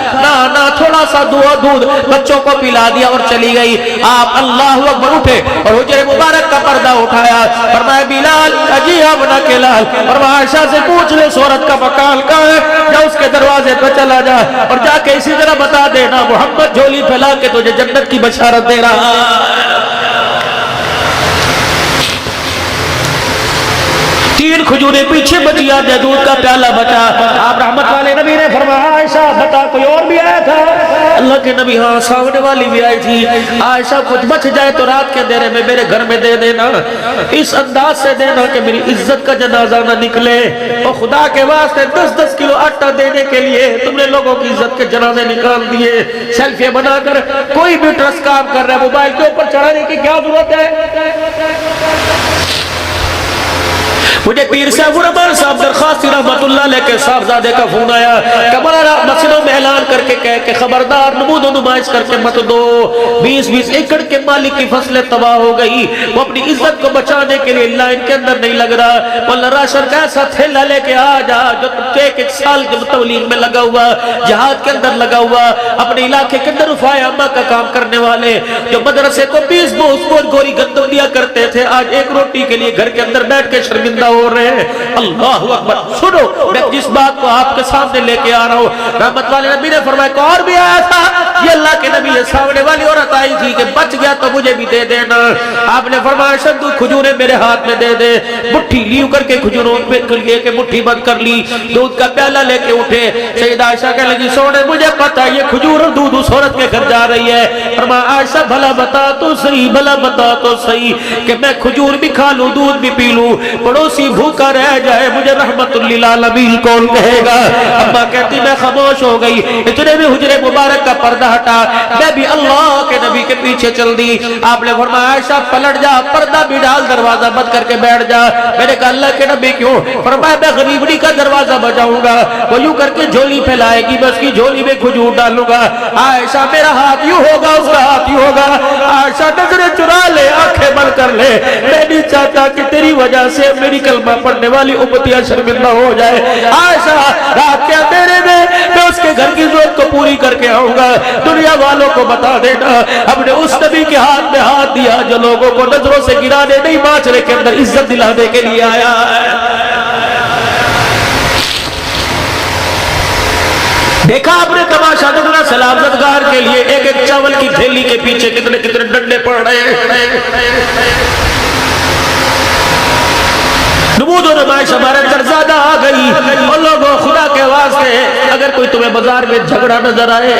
Speaker 1: نہ تھوڑا سا دودھ بچوں کو پلا دیا اور چلی گئی۔ آپ اللہ اکبر اٹھے اور حجرے مبارک کا پردہ اٹھایا، فرمایا بلال اجی اپنا کے لال، اور عائشہ سے پوچھ لے اس عورت کا مکان کہاں ہے، یا اس کے دروازے پہ چلا جا اور جا کے اسی طرح بتا دینا محمد جھولی پھیلا کے تجھے جنت کی بشارت دے رہا ہے۔ 3 کھجوریں پیچھے بچی، آدھے دودھ کا پیالہ بچا۔ آپ رحمت والے نبی نے فرمایا عائشہ بتا کوئی اور بھی آیا تھا؟ اللہ کے نبی ہاں سامنے والی بھی آئی تھی۔ عائشہ کچھ بچ جائے تو رات کے اندھیرے میں میرے گھر میں دے دینا، اس انداز سے دینا کہ میری عزت کا جنازہ نہ نکلے، اور خدا کے واسطے 10 کلو آٹا دینے کے لیے تم نے لوگوں کی عزت کے جنازے نکال دیے۔ سیلفی بنا کر کوئی بھی ٹرسٹ کام کر رہا ہے، موبائل کے اوپر چڑھانے کی کیا ضرورت ہے؟ مجھے پیر صاحب رحمان صاحب درخواستی رحمت اللہ علیہ کے صاحبزادے کا فون آیا کہ ہمارا مسجدوں میں اعلان کر کے کہے کہ خبردار نمود و نمائش کر کے مت دو، 20 ایکڑ کے مالک کی فصلیں تباہ ہو گئی، وہ اپنی عزت کو بچانے کے لیے لائن کے اندر نہیں لگ رہا، واللہ راشن کا ایسا تھیلا لے کے آ جا جو ایک سال کے تبلیغ میں لگا ہوا، جہاد کے اندر لگا ہوا، اپنے علاقے کے اندر رفاع عامہ کا کام کرنے والے جو مدرسے کو 20 گوری گندم دیا کرتے تھے، آج 1 روٹی کے لیے گھر کے اندر بیٹھ کے شرمندہ ہو رہے ہیں۔ اللہ اکبر، سنو میں جس بات کو آپ کے سامنے لے کے آ رہا ہوں، رحمت والے نبی نے فرمایا کہ اور بھی آیا تھا، یہ اللہ کے نبی سامنے والی عورت آئی تھی کہ بچ گیا تو مجھے بھی دے دینا۔ آپ نے فرمایا شدو کھجوریں میرے ہاتھ میں دے دے، مٹھی لیو کر کے کھجوروں پہ لے کے مٹھی بند کر لی، دودھ کا پیالہ لے کے اٹھے۔ سیدہ عائشہ کہنے لگی سونے مجھے پتا ہے یہ کھجور اور دودھ اس عورت کے گھر جا رہی ہے۔ فرمایا عائشہ بھلا بتا تو صحیح، بھلا بتا تو صحیح کہ میں کھجور بھی کھا لوں دودھ بھی پی لوں، پڑوسی بھوکا رہ جائے مجھے رحمت للعالمین کون کہے گا؟ اماں کہتی میں خاموش ہو گئی، اتنے میں حجرے مبارک کا پردہ ہٹا، میں بھی اللہ کے نبی کے پیچھے چل دی۔ آپ نے فرمایا عائشہ پلٹ جا، پردہ بھی ڈال، دروازہ بند کر کے بیٹھ جا۔ میں نے کہا اللہ کے نبی کیوں؟ فرمایا میں غریبڑی کا دروازہ بجاؤں گا، وہ یوں کر کے جھولی پھیلائے گی، میں اس کی جھولی میں کھجور ڈالوں گا، عائشہ میرا ہاتھ یوں ہوگا اس کا ہاتھ یوں ہوگا، عائشہ نظریں چرا لے آنکھیں بند کر لے، میں نہیں چاہتا کہ تیری وجہ سے میری کلمہ پڑھنے والی امتیاں شرمندہ ہو جائے۔ عائشہ رات کے اندھیرے میں اس کے گھر کی ضرورت کو پوری کر کے آؤں گا، دنیا والوں کو بتا دینا ہم نے اس نبی کے ہاتھ میں ہاتھ دیا جو لوگوں کو نظروں سے گرانے نہیں معاشرے کے اندر عزت دلانے کے لیے آیا ہے۔ دیکھا آپ نے تماشا دنیا سلام زدگار کے لیے ایک چاول کی تھیلی کے پیچھے کتنے ڈنڈے پڑ رہے ہیں۔ نمود و نمائش ہمارے اندر زیادہ آ گئی، اور لوگوں خدا کے واسطے اگر کوئی تمہیں بازار میں جھگڑا نظر آئے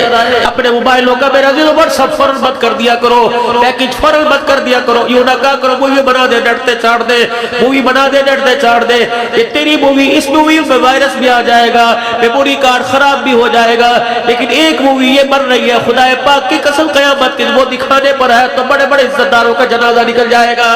Speaker 1: اپنے موبائلوں کا میرا عزیز واٹس ایپ فوراً بند کر دیا کرو، پیکج فوراً بند کر دیا کرو، یوں نہ کہا کرو مووی بنا دے ڈٹتے چاڑ دے، مووی بنا دے ڈٹتے چاڑ دے، یہ تیری مووی، اس مووی میں وائرس بھی آ جائے گا، میموری کارڈ خراب بھی ہو جائے گا، لیکن ایک مووی یہ بن رہی ہے خدا پاک کی قسم قیامت کی وہ دکھانے پر ہے تو بڑے بڑے عزت داروں کا جنازہ نکل جائے گا۔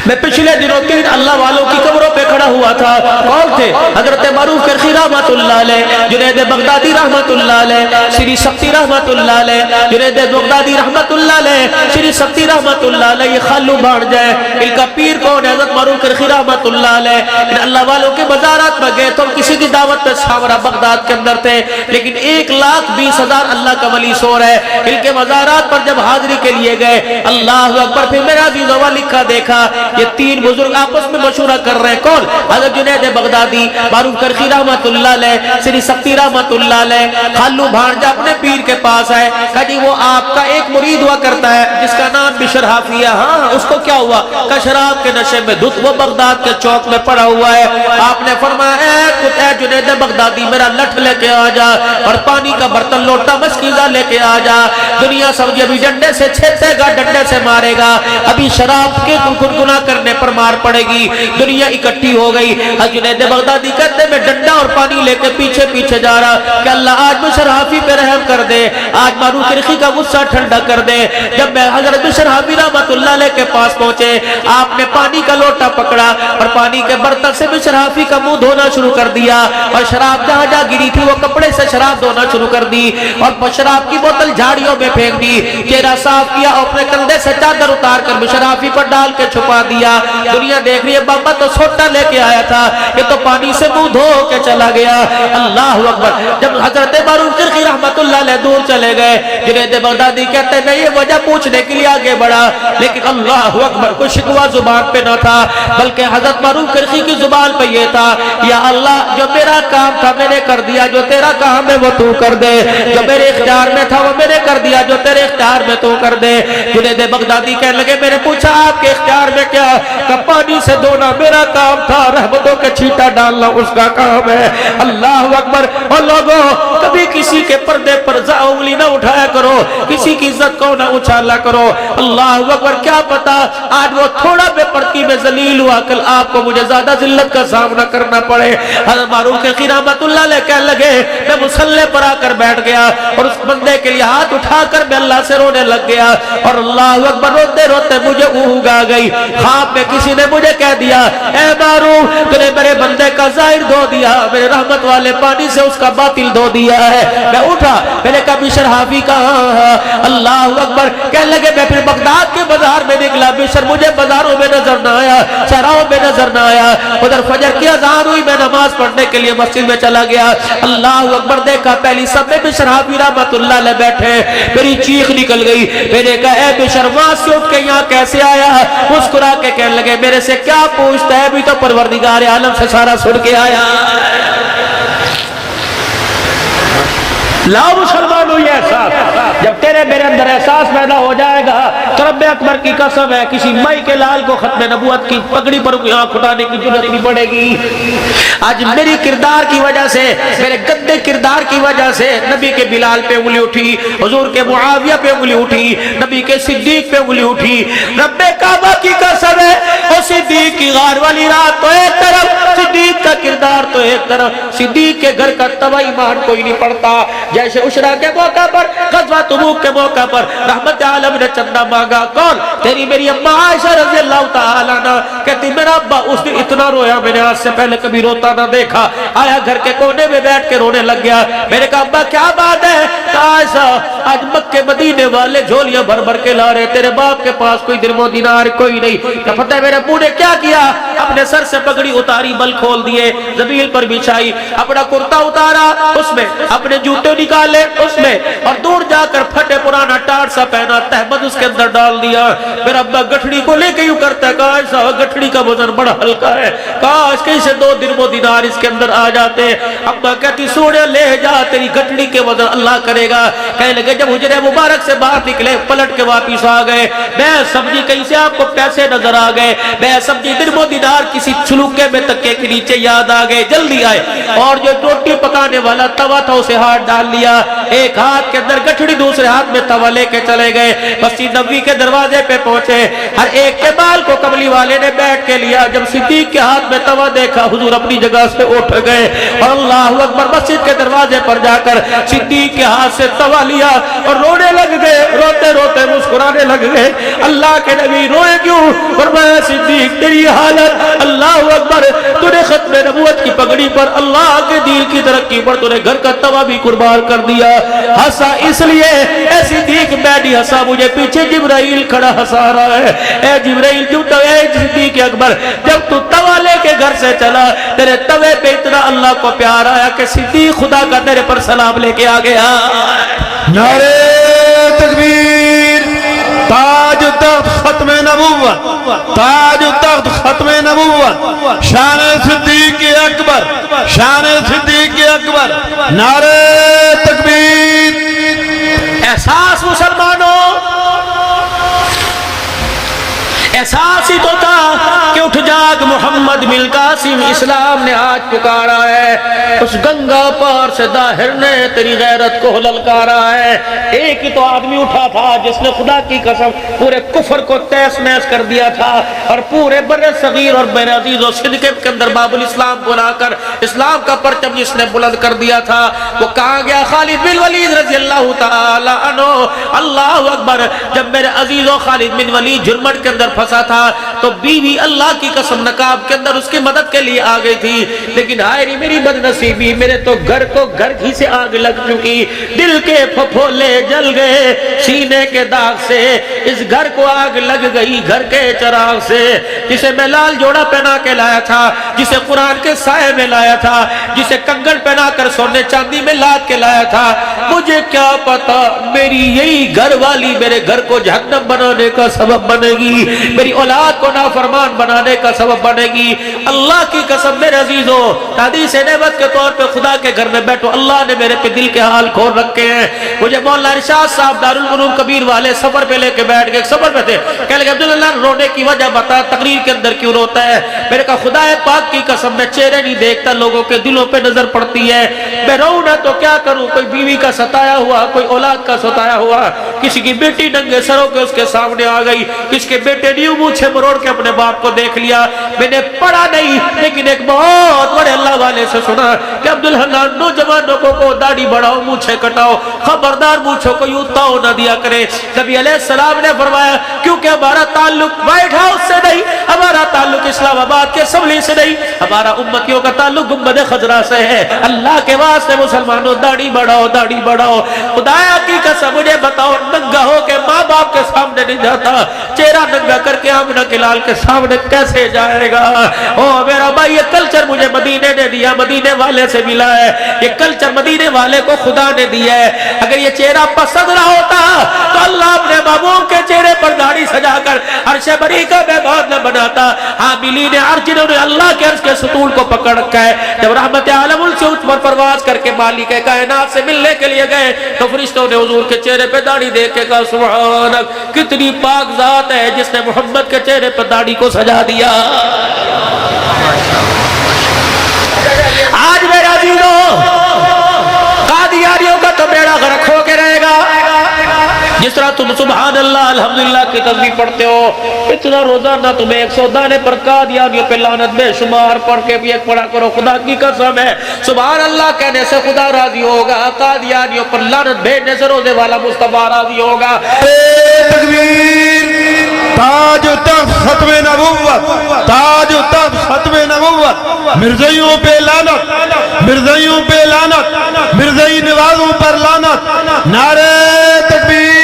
Speaker 1: میں پچھلے دنوں 3 اللہ والوں کی قبروں پہ کھڑا ہوا تھا، کون تھے؟ حضرت معروف کرخی رحمت اللہ علیہ، جنید بغدادی رحمت اللہ علیہ، شری سختی رحمت اللہ علیہ، جنید بغدادی رحمت اللہ علیہ، شری سختی رحمت اللہ علیہ، یہ خالو بھان جائے، ان کا پیر کون ہے؟ حضرت معروف کرخی رحمت اللہ علیہ۔ ان اللہ والوں کے مزارات میں گئے تو کسی کی دعوت پہ سامرا بغداد کے اندر تھے، لیکن 1,20,000 اللہ کا ولی سو رہے، ان کے مزارات پر جب حاضری کے لیے گئے، اللہ اکبر، پھر میرا عزیزوں لکھا دیکھا یہ 3 بزرگ آپس میں مشورہ کر رہے ہیں، کون؟ حضرت جنید بغدادی، معروف کرخی رحمت اللہ علیہ، سری سختی رحمت اللہ علیہ، خالو بھانجا اپنے پیر کے پاس آئے، کہا جی وہ آپ کا ایک مرید ہوا کرتا ہے جس کا نام بشر حافی ہے، ہاں اس کو کیا ہوا؟ کہ شراب کے نشے میں دھت وہ بغداد کے چوک میں پڑا ہوا ہے۔ آپ نے فرمایا اے جنید بغدادی میرا لٹھ لے کے آ جا اور پانی کا برتن لوٹا مشکیزہ لے کے آ جا، دنیا سمجھے ابھی ڈنڈے سے چھیتے گا، ڈنڈے سے مارے گا، ابھی شراب کے گنگنا کرنے پر مار پڑے گی، دنیا اکٹھی ہو گئی۔ جنید بغدادی کہتے میں ڈنڈا اور پانی لے کے پیچھے پیچھے جا رہا کہ اللہ آج بشر حافی پہ رحم کر دے، آج معروف کرخی کا غصہ ٹھنڈا کر دے۔ جب میں حضرت بشر حافی رحمت اللہ علیہ کے پاس پہنچے، آپ نے پانی کا لوٹا پکڑا اور پانی کے برتن سے بشر حافی کا منہ دھونا شروع کر دیا، اور شراب جہاں جہاں گری تھی وہ کپڑے سے شراب دھونا شروع کر دی، اور شراب کی بوتل جھاڑیوں میں پھینک دی، چہرہ صاف کیا، اپنے کندھے سے چادر اتار کر بشر حافی پر ڈال کے چھپا دیا۔ دنیا دیکھ رہی ہے بابا تو سوٹا لے کے آیا تھا، یہ تو پانی سے منہ دھو کے چلا گیا۔ اللہ اکبر۔ جب حضرت معروف کرخی رحمت اللہ علیہ دور چلے گئے، جنید بغدادی کہتے ہیں میں یہ وجہ پوچھنے کے لیے آگے بڑھا، لیکن اللہ اکبر کوئی شکوہ زبان پہ نہ تھا، بلکہ حضرت معروف کرخی کی زبان پہ یہ تھا یا اللہ جو میرا کام تھا میں نے کر دیا، جو تیرا کام ہے وہ تو کر دے، جو میرے اختیار میں تھا وہ میں نے کر دیا، جو تیرے اختیار میں تو کر دے۔ جنید بغدادی کہنے لگے میں نے پوچھا آپ کے اختیار میں کیا؟ کہ پانی سے دھونا میرا کام تھا، رحمتوں کے چھینٹا ڈالنا اس کا کام ہے۔ اللہ اکبر۔ اور لوگوں کبھی کسی کے پردے پر انگلی نہ اٹھایا کرو، کسی کی عزت کو نہ اچھالا کرو۔ اللہ اکبر۔ کیا پتا آج وہ تھوڑا بے پردگی میں ذلیل ہوا، کل آپ کو مجھے زیادہ ذلت کا سامنا کرنا پڑے۔ حضرت معروف کرخی رحمت اللہ علیہ کہنے لگے میں مصلی پر آ کر بیٹھ گیا اور اس بندے کے لیے ہاتھ اٹھا کر میں اللہ سے رونے لگ گیا، اور اللہ اکبر روتے روتے مجھے اونگ آ گئی۔ خواب میں کسی نے مجھے کہہ دیا اے معروف تو نے میرے بندے کا ظاہر دھو دیا، میرے رحمت والے پانی سے اس کا باطل دھو دیا ہے۔ میں اٹھا، میں نے کہا بشر حافی کہاں ہے؟ اللہ اکبر۔ کہنے لگے میں پھر بغداد کے بازار میں نکلا، بشر مجھے بازاروں میں نظر نہ آیا، شہروں میں نظر نہ آیا۔ ادھر فجر کی اذان ہوئی، میں نماز پڑھنے کے لیے مسجد میں چلا گیا، اللہ اکبر دیکھا پہلی سب میں بشر حافی رحمت اللہ علیہ بیٹھے، میری چیخ نکل گئی۔ میں نے کہا اے بشر وہاں سے اٹھ کے یہاں کیسے آیا؟ مسکرا کے کہنے لگے میرے سے کیا پوچھتا ہے، بھی تو پروردگار عالم سے سارا سن کے آیا۔ لاؤ مسلمانوں یہ احساس، جب تیرے میرے اندر احساس پیدا ہو جائے گا تو رب اکبر کی قسم ہے کسی مائی کے لال کو ختم نبوت کی پگڑی پر آنکھ اٹھانے کی ضرورت نہیں پڑے گی۔ آج میری کردار کی وجہ سے، میرے گندے کردار کی وجہ سے نبی کے بلال پہ انگلی اٹھی، حضور کے معاویہ پہ انگلی اٹھی، نبی کے صدیق پہ انگلی اٹھی۔ رب کعبہ کی قسم ہے وہ صدیق کی غار والی رات تو ایک طرف، صدیق کا کردار تو ایک طرف، صدیق کے گھر کا توا ایمان کوئی نہیں پڑتا۔ جیسے عشرہ کے موقع پر، غزوہ تبوک کے موقع پر رحمت عالم نے چندہ مانگا، کون؟ تیری میری اماں عائشہ رضی اللہ تعالیٰ عنہ کہتی میرا ابا اس دن اتنا رویا میں نے آج سے پہلے کبھی روتا نہ دیکھا، آیا گھر کے کونے میں بیٹھ کے رونے لگ گیا۔ میں نے کہا ابا کیا بات ہے؟ عائشہ آج مکے مدینے والے جھولیاں بھر بھر کے لا رہے، تیرے باپ کے پاس کوئی درم و دینار کوئی نہیں۔ کیا پتہ ہے میرے ابو نے کیا کیا؟ اپنے سر سے پگڑی اتاری، بل کھول دیے، زمین پر بچھائی، اپنا کرتا اتارا اس میں، اپنے جوتے نکالے اس میں، اور دور جا کر پھٹے پرانا ٹاٹ سا پہنا تہمد اس کے اندر ڈال دیا۔ میرا ابا گٹھڑی کو لے کے یوں کرتا ہے، کہا گٹھڑی کا وزن بڑا ہلکا ہے، کاش کہیں سے 2 درم و دینار اس کے اندر آ جاتے۔ ابا کہتی سونے لے جا، تیری گٹھڑی کے وزن اللہ کرے گا۔ کہنے لگے جب حجرے مبارک سے باہر نکلے، پلٹ کے واپس آ گئے، میں سمجھی کہیں سے آپ کو پیسے نظر آ گئے، میں سمجھی درم و دینار کسی چھلوکے میں تکے کے نیچے یاد آ گئے، جلدی آئے، اور جو روٹی پکانے والا توا تھا اسے ہاتھ ڈال لیا، ایک ہاتھ کے اندر گٹھڑی دوسرے ہاتھ میں توا لے کے چلے گئے۔ مسجد نبوی کے دروازے پہ پہنچے، ہر ایک کے بال کو کملی والے نے بیٹھ کے لیا۔ جب صدیق کے ہاتھ میں توا دیکھا حضور اپنی جگہ سے اٹھ گئے، اور اللہ اکبر مسجد کے دروازے پر جا کر صدیق کے ہاتھ سے توا لیا اور رونے لگ گئے، روتے روتے مسکرانے لگ گئے۔ اللہ کے نبی روئے کیوں؟ فرمایا صدیق تیری حالت، اللہ اکبر، تو نے ختم نبوت کی پگڑی پر اللہ کے دین کی ترقی پر تو نے گھر کا توا بھی قربان کر دیا۔ ہنسا اس لیے اے صدیق میں نہیں ہنسا، مجھے پیچھے جبرائیل کھڑا ہنسا رہا ہے۔ اے جبرائیل جو تو اے صدیق اکبر، جب تو توا لے کے گھر سے چلا، تیرے توے پہ اتنا اللہ کو پیار آیا کہ صدیق خدا کا تیرے پر سلام لے کے آ گیا۔
Speaker 2: نعرہ تکبیر، تاج تخت ختم نبوت، تاج و تخت ختم نبوت، شان صدیق اکبر، شان صدیق اکبر، نعرہ تکبیر۔
Speaker 1: احساس مسلمانوں، احساس ہی تو تھا کہ اٹھ جاگ محمد بن قاسم، اسلام نے آج پکارا ہے۔ اس گنگا پار سے داہر نے تیری غیرت کو للکارا ہے۔ ایک ہی تو آدمی اٹھا تھا جس نے خدا کی قسم پورے کفر کو تیس نیس کر دیا تھا، اور پورے بر صغیر اور بر عزیز و صدق کے اندر باب الاسلام بلا کر اسلام کا پرچم جس نے بلند کر دیا تھا۔ وہ کہاں گیا؟ خالد بن ولید رضی اللہ تعالی عنہ۔ اللہ اکبر! جب میرے عزیز و خالد بن ولید جرمٹ کے اندر پھنسا تھا تو بیوی اللہ کی قسم نقاب کے اندر اس کی مدد کے لیے آ گئی تھی، لیکن ہائے ری میری بد نصیبی، میرے تو گھر کو گھر ہی سے آگ لگ چکی، دل کے پھپھولے جل گئے سینے کے داغ سے، اس گھر کو آگ لگ گئی گھر کے چراغ سے، جسے میں لال جوڑا پہنا کے لایا تھا، جسے قرآن کے سائے میں لایا تھا، جسے کنگن پہنا کر سونے چاندی میں لاد کے لایا تھا، مجھے کیا پتا میری یہی گھر والی میرے گھر کو جہنم بنانے کا سبب بنے گی، میری اولاد کو نافرمان بنانے کا سبب بنے گی۔ اللہ کی قسم میرے عزیزو، حدیث نعمت کے طور پہ خدا کے گھر میں بیٹھو، اللہ نے میرے پہ دل کے حال کھول رکھے ہیں۔ مجھے مولانا ارشاد صاحب دارالعلوم کبیر والے سفر پہ لے کے بیٹھ گئے، سفر پہ تھے، کہنے لگے عبداللہ رونے کی وجہ بتا، تقریر کے اندر کیوں روتا ہے؟ میرے کہا خدا پاک کی قسم میں چہرے نہیں دیکھتا، لوگوں کے دلوں پہ نظر پڑتی ہے، میں رو نہ تو کیا کروں؟ کوئی بیوی کا ستایا ہوا، کوئی اولاد کا ستایا ہوا، کسی کی بیٹی ننگے سروں کے اس کے سامنے آ گئی، کسی کے بیٹے نے مونچھیں مروڑ کے اپنے باپ کو دیکھ لیا۔ میں نے پڑھا نہیں لیکن ایک بہت بڑے اللہ والے سے سنا کہ عبدالحنان نوجوانوں کو داڑھی بڑھاؤ مونچھیں کٹاؤ، خبردار مونچھوں کو یوں تاؤ نہ دیا کرے۔ نبی علیہ السلام نے فرمایا کیونکہ ہمارا تعلق وائٹ ہاؤس سے نہیں، ہمارا تعلق اسلام آباد کے اسمبلی سے نہیں، ہمارا امتیوں کا تعلق گنبد خضرا سے ہے۔ اللہ کے واسطے مسلمانوں داڑھی بڑھاؤ، داڑھی بڑھاؤ۔ خدایا کی قسم مجھے بتاؤ، ننگا ہو کے ماں باپ کے سامنے نہیں جاتا، چہرہ ننگا کر کے آمنہ کے لال کے سامنے کیسے جائے گا؟ او میرا بھائی، یہ کلچر مجھے مدینے نے دیا، مدینے والے سے ملا ہے، یہ کلچر مدینے والے کو خدا نے دیا ہے۔ اگر یہ چہرہ پسند نہ ہوتا تو اللہ اپنے محبوب کے چہرے پر داڑھی سجا کر عرش بری کا مہمان نہ بناتا۔ حاملین عرش جنہوں نے اللہ کے عرش کے ستون کو پکڑ رکھا ہے، جب رحمت عالم سے اونچ پر پرواز کر کے مالک کائنات سے ملنے کے لیے گئے تو فرشتوں نے حضور کے چہرے پہ داڑھی دیکھ کے کہا سبحانک، کتنی پاک ذات ہے جس نے محمد کے چہرے پر داڑھی کو سجا دیا۔ آج میرے عزیزوں، قادیانیوں کا تو بیڑا غرق ہو کے رہے گا۔ جس طرح تم سبحان اللہ الحمدللہ کی تسبیح پڑھتے ہو، اتنا روزانہ تمہیں 100 دانے پر قادیانیوں پہ لعنت بے شمار پڑھ کے بھی ایک پڑھا کرو۔ خدا کی قسم ہے، سبحان اللہ کہنے سے خدا راضی ہوگا، قادیانیوں پر لعنت بھیجنے سے روزے والا مصطفیٰ راضی ہوگا۔
Speaker 2: تکبیر! تاج و تخت ختم نبوت، تاج و تخت ختم نبوت، مرزائیوں پہ لعنت، مرزائیوں پہ لعنت، مرزائی نوازوں پر لعنت، نعرہ تکبیر!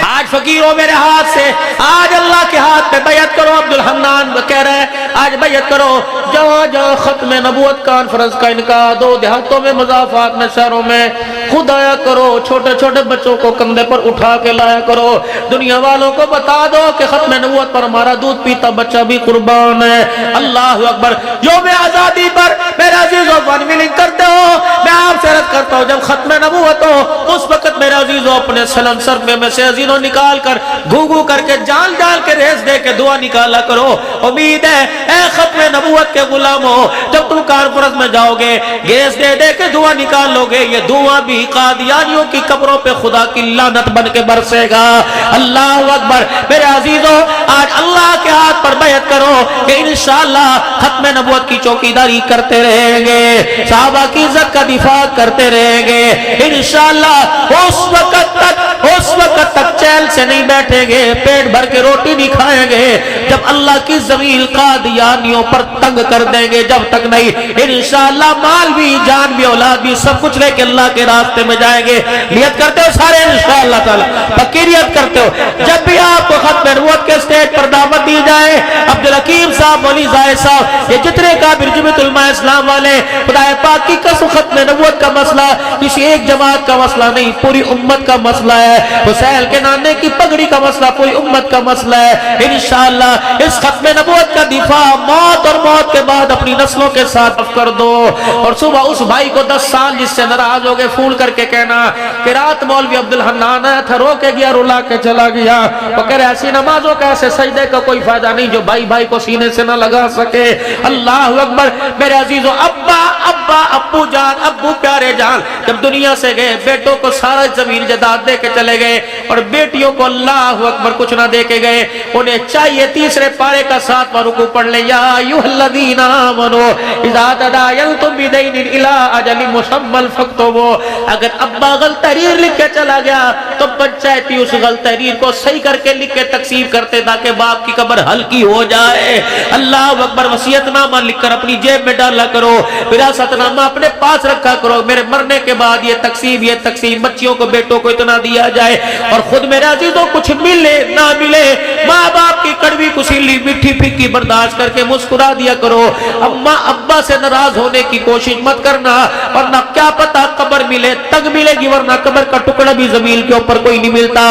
Speaker 1: آج فقیروں میرے ہاتھ سے، آج اللہ کے ہاتھ میں بیعت کرو۔ عبدالحنان کہہ رہے ہیں آج بیعت کرو، جہاں جہاں ختم نبوت کانفرنس کا انعقاد ہو، دیہاتوں میں، مضافات میں، شہروں میں، خدایا کرو چھوٹے چھوٹے بچوں کو کندھے پر اٹھا کے لایا کرو، دنیا والوں کو بتا دو کہ ختم نبوت پر ہمارا دودھ پیتا بچہ بھی قربان ہے۔ اللہ اکبر! یوم آزادی پر میرے عزیزوں فن ملنگ کرتے ہو، میں آپ سے عرض کرتا ہوں جب ختم نبوت ہو اس وقت میرے عزیزوں اپنے سلنسر میں سے عزیزوں نکال کر گھو کر کے جال ڈال کے ریس دے کے دعا نکالا کرو۔ امید ہے اے ختم نبوت کے غلاموں، جب تم کانفرنس میں جاؤ گے گیس دے دے کے دعا نکال لو گے، یہ دعا بھی قادیانیوں کی قبروں پہ خدا کی لعنت بن کے برسے گا۔ اللہ اکبر! میرے عزیزوں آج اللہ کے ہاتھ پر بیعت کرو کہ انشاءاللہ ختم نبوت کی چوکیداری کرتے رہیں گے، صحابہ کی عزت کا دفاع کرتے رہیں گے انشاءاللہ۔ اس وقت تک چیل سے نہیں بیٹھیں گے، پیٹ بھر کے روٹی نہیں کھائیں گے جب اللہ کی زمین قادیانیوں پر تنگ کر دیں گے، جب تک نہیں انشاءاللہ مال بھی، جان بھی، اولاد بھی، سب کچھ لے کے اللہ کے راستے میں جائیں گے۔ نیت کرتے ہو سارے انشاءاللہ تعالی، پکی نیت کرتے ہو؟ جب بھی آپ کو ختم نبوت کے سٹیج پر دعوت دی جائے، عبدالحکیم صاحب، مولی زاہد صاحب، یہ جتنے کابر جمعیت علماء اسلام والے، خدا پاک کی قسم ختم نبوت کا مسئلہ کسی ایک جماعت کا مسئلہ نہیں، پوری امت کا مسئلہ ہے۔ حسین کے نانے کی پگڑی کا مسئلہ پوری امت کا مسئلہ ہے۔ انشاءاللہ اس ختم نبوت کا دفاع موت اور موت کے بعد اپنی نسلوں کے ساتھ کر دو۔ اور صبح اس بھائی کو 10 سال جس سے ناراض ہو گئے فون کر کے کہنا کہ رات مولوی عبدالحنان آیا تھا، رو کے گیا، رلا کے چلا گیا۔ وہ کہہ رہے ایسی نمازوں کا ایسے سجدے کا کوئی فائدہ نہیں جو بھائی بھائی کو سینے سے نہ لگا سکے۔ اللہ اکبر میرے عزیزو، ابا ابا ابو جان، ابو پیارے جان جب دنیا سے گئے، بیٹوں کو سارا زمین جائیداد دے کے چلے گئے اور بیٹیوں کو اللہ اکبر کچھ نہ دے کے گئے۔ انہیں چاہیے تیسرے پارے کا 7واں رکوع پڑھ لیں، یا ایھا الذین آمنوا اذا تداینتم بدین الی اجل مسمى فاکتبوا۔ اگر ابا غلط تحریر لکھ کے چلا گیا تو پنچایتی اس غلط تحریر کو صحیح کر کے لکھ کے تقسیم کرتے تاکہ باپ کی قبر ہلکی ہو جائے۔ اللہ اکبر، وصیت نامہ لکھ کر اپنی جیب میں ڈالا کرو، وراثت نامہ اپنے پاس رکھا کرو، میرے مرنے کے بعد یہ تقسیم بچیوں کو بیٹوں کو اتنا دیا جائے۔ اور خود میرے عزیزوں کچھ ملے نہ ملے، ماں باپ کی کڑوی کسیلی میٹھی پھیکی برداشت کر کے مسکرا دیا کرو۔ اماں ابا سے ناراض ہونے کی کوشش مت کرنا، ورنہ کیا پتا قبر ملے تنگ ملے گی، ورنہ قبر کا ٹکڑا بھی زمین کے اوپر کوئی نہیں ملتا۔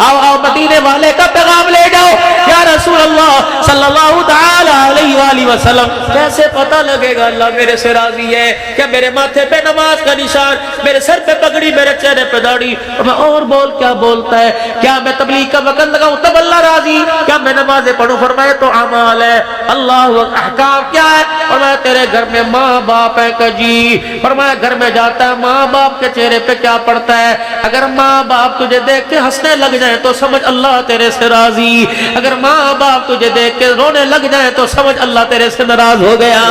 Speaker 1: آؤ آؤ مدینے والے کا پیغام لے جاؤ، یا رسول اللہ صلی اللہ تعالی علیہ وآلہ وسلم کیسے پتہ لگے گا اللہ میرے سے راضی ہے؟ کیا میرے ماتھے پہ نماز کا نشان، میرے سر پہ پگڑی، میرے چہرے پہ داڑھی، اور بول کیا بولتا ہے؟ کیا میں تبلیغ کا وقت لگاؤں تب اللہ راضی؟ کیا میں نمازیں پڑھوں؟ فرمایا تو اعمال ہے۔ اللہ احکام کیا ہے؟ فرمایا تیرے گھر میں ماں باپ ہے کجی، فرمایا گھر میں جاتا ہے ماں باپ کے چہرے پہ کیا پڑتا ہے؟ اگر ماں باپ تجھے دیکھ کے ہنسنے لگ جائیں تو سمجھ اللہ تیرے سے راضی، اگر ماں باپ تجھے دیکھ کے رونے لگ جائیں تو سمجھ اللہ تیرے سے ناراض ہو گیا۔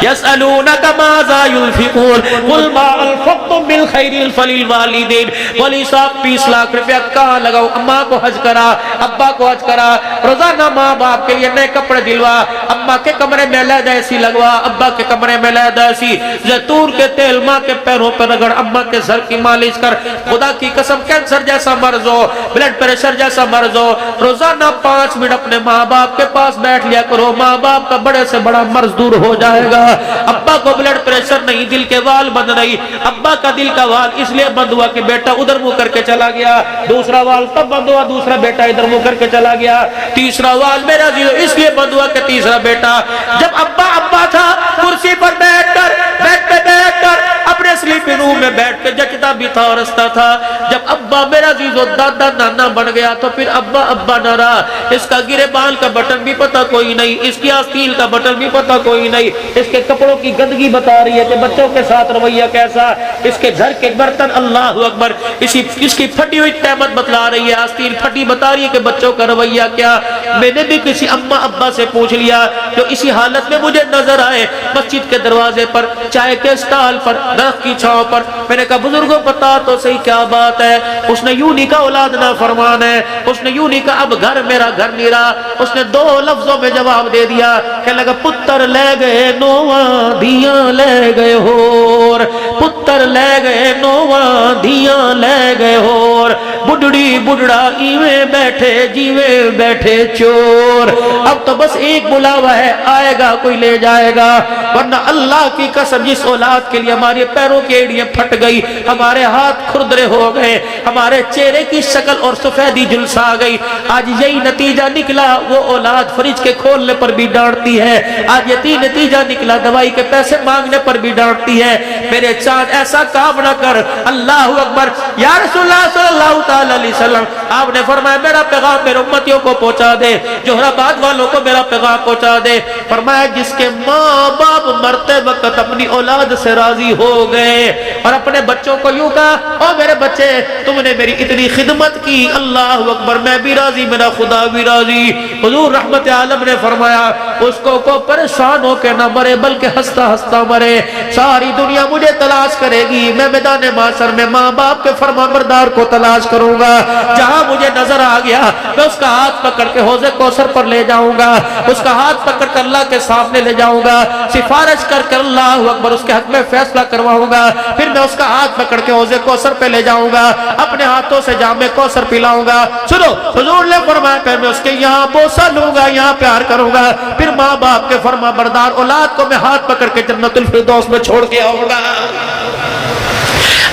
Speaker 1: یسألونک ماذا ينفقون قل ما انفقتم من خیر فللوالدین۔ والی صاحب 20 لاکھ روپیہ کہاں لگاؤ؟ اماں کو حج کرا، ابا کو حج کرا، روزانہ ماں باپ کے لیے نئے کپڑے دلوا، اماں کے کمرے میں علیحدہ ایسی لگوا، ابا کے کمرے میں علیحدہ ایسی، زیتون کے تیل ماں کے پیروں پر رگڑ، اماں کے سر کی مالش کر۔ خدا کی قسم کینسر جیسا مرض ہو، بلڈ پریشر جیسا مرض ہو، روزانہ 5 منٹ اپنے ماں باپ کے پاس بیٹھ لیا کرو، ماں باپ کا بڑے سے بڑا مرض دور ہو جائے گا۔ ابا کو بلڈ پریشر نہیں، دل کے وال بند نہیں، ابا کا دل کا وال اس لیے بند ہوا کہ بیٹا ادھر منہ کر کے چلا گیا، دوسرا وال تب بند ہوا دوسرا بیٹا ادھر منہ کر کے چلا گیا، تیسرا وال میرا اس لیے بند ہوا کہ تیسرا بیٹا جب ابا تھا کرسی پر بیٹھ کر بیڈ پہ بیٹھ کر اپنے سلیپنگ روم میں بیٹھ کے جچتا بھی تھا اور ہنستا تھا۔ جب ابا میرا عزیزو دادا نانا بن گیا تو پھر ابا نہ رہا، اس کا گرے بال کا بٹن بھی پتہ کوئی نہیں، اس کی آستین کا بٹن بھی پتہ کوئی نہیں، اس کے کپڑوں کی گندگی بتا رہی ہے کہ بچوں کے ساتھ رویہ کیسا، اس کے گھر کے برتن اللہ اکبر، اس کی پھٹی ہوئی تہمت بتلا رہی ہے، آستین پھٹی بتا رہی ہے کہ بچوں کا رویہ کیا۔ میں نے بھی کسی اماں ابا سے پوچھ لیا جو اسی حالت میں مجھے نظر آئے، مسجد کے دروازے پر، چائے کے اسٹال پر، درخت کی چھاؤں پر۔ میں نے کہا بزرگوں پتا تو صحیح کیا بات ہے؟ اس نے یوں نہیں کہا اولاد نہ فرمان ہے، اس نے یوں نہیں کہا اب گھر میرا گھر نہیں رہا، اس نے 2 لفظوں میں جواب دے دیا، کہنے لگا پتر لے گئے نواں دیاں لے گئے ہور، پتر لے گئے نواں دیاں لے گئے ہور، بڑھڑی بڑھڑا ایویں بیٹھے جیویں بیٹھے چور۔ اب تو بس ایک بلاوا ہے، آئے گا کوئی لے جائے گا، ورنہ اللہ کی قسم جس اولاد کے لیے ہمارے پیروں کی ایڑیاں پھٹ گئی، ہمارے ہاتھ کھردرے ہو گئے، ہمارے چہرے کی شکل اور سفیدی جلسہ آ گئی، آج یہی نتیجہ نکلا، وہ اولاد فریج کے کھولنے پر بھی ڈانٹتی ہے، آج یہی نتیجہ نکلا دوائی کے پیسے مانگنے پر بھی ڈانٹتی ہے۔ میرے چاند ایسا کام نہ کر، اللہ اکبر۔ یا رسول اللہ صلی اللہ تعالی علیہ وسلم آپ نے فرمایا میرا پیغام میرے امتیوں کو پہنچا دے، جوہرآباد والوں کو میرا پیغام پہنچا دے، فرمایا جس کے ماں باپ مرتے وقت اپنی اولاد سے راضی ہو گئے اور اپنے بچوں کو یوں کہا او میرے بچے تم نے میری اتنی خدمت کی، اللہ اکبر میں بھی راضی میرا خدا بھی راضی۔ حضور رحمت عالم نے فرمایا اس کو پریشان ہو کے نہ مرے بلکہ ہنستا ہنستا مرے، ساری دنیا مجھے تلاش کرے گی، میں میدان محشر میں ماں باپ کے فرمانبردار کو تلاش کروں گا، جہاں مجھے نظر آ گیا میں اس کا ہاتھ پکڑ کے حوض کوثر پر لے جاؤں گا، اس کا ہاتھ پکڑ کر اللہ کے سامنے لے جاؤں گا، سفارش کر کے اللہ اکبر اس کے حق میں فیصلہ کرواؤں گا، پھر میں اس کا ہاتھ پکڑ کے حوض کوثر پہ لے جاؤں گا، اپنے ہاتھوں سے جام کوثر پلاؤں گا۔ سنو حضور نے فرمایا پھر میں اس کے یہاں بوسہ لوں گا، یہاں پیار کروں گا، پھر ماں باپ کے فرما بردار اولاد کو میں ہاتھ پکڑ کے جنت الفردوس میں چھوڑ کے آؤں گا۔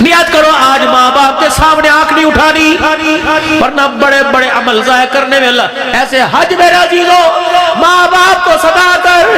Speaker 1: نیت کرو آج ماں باپ کے سامنے آنکھ نہیں اٹھانی، ورنہ بڑے بڑے عمل ضائع کرنے میں اللہ ایسے حج میرے عزیزو ماں باپ کو صدا کر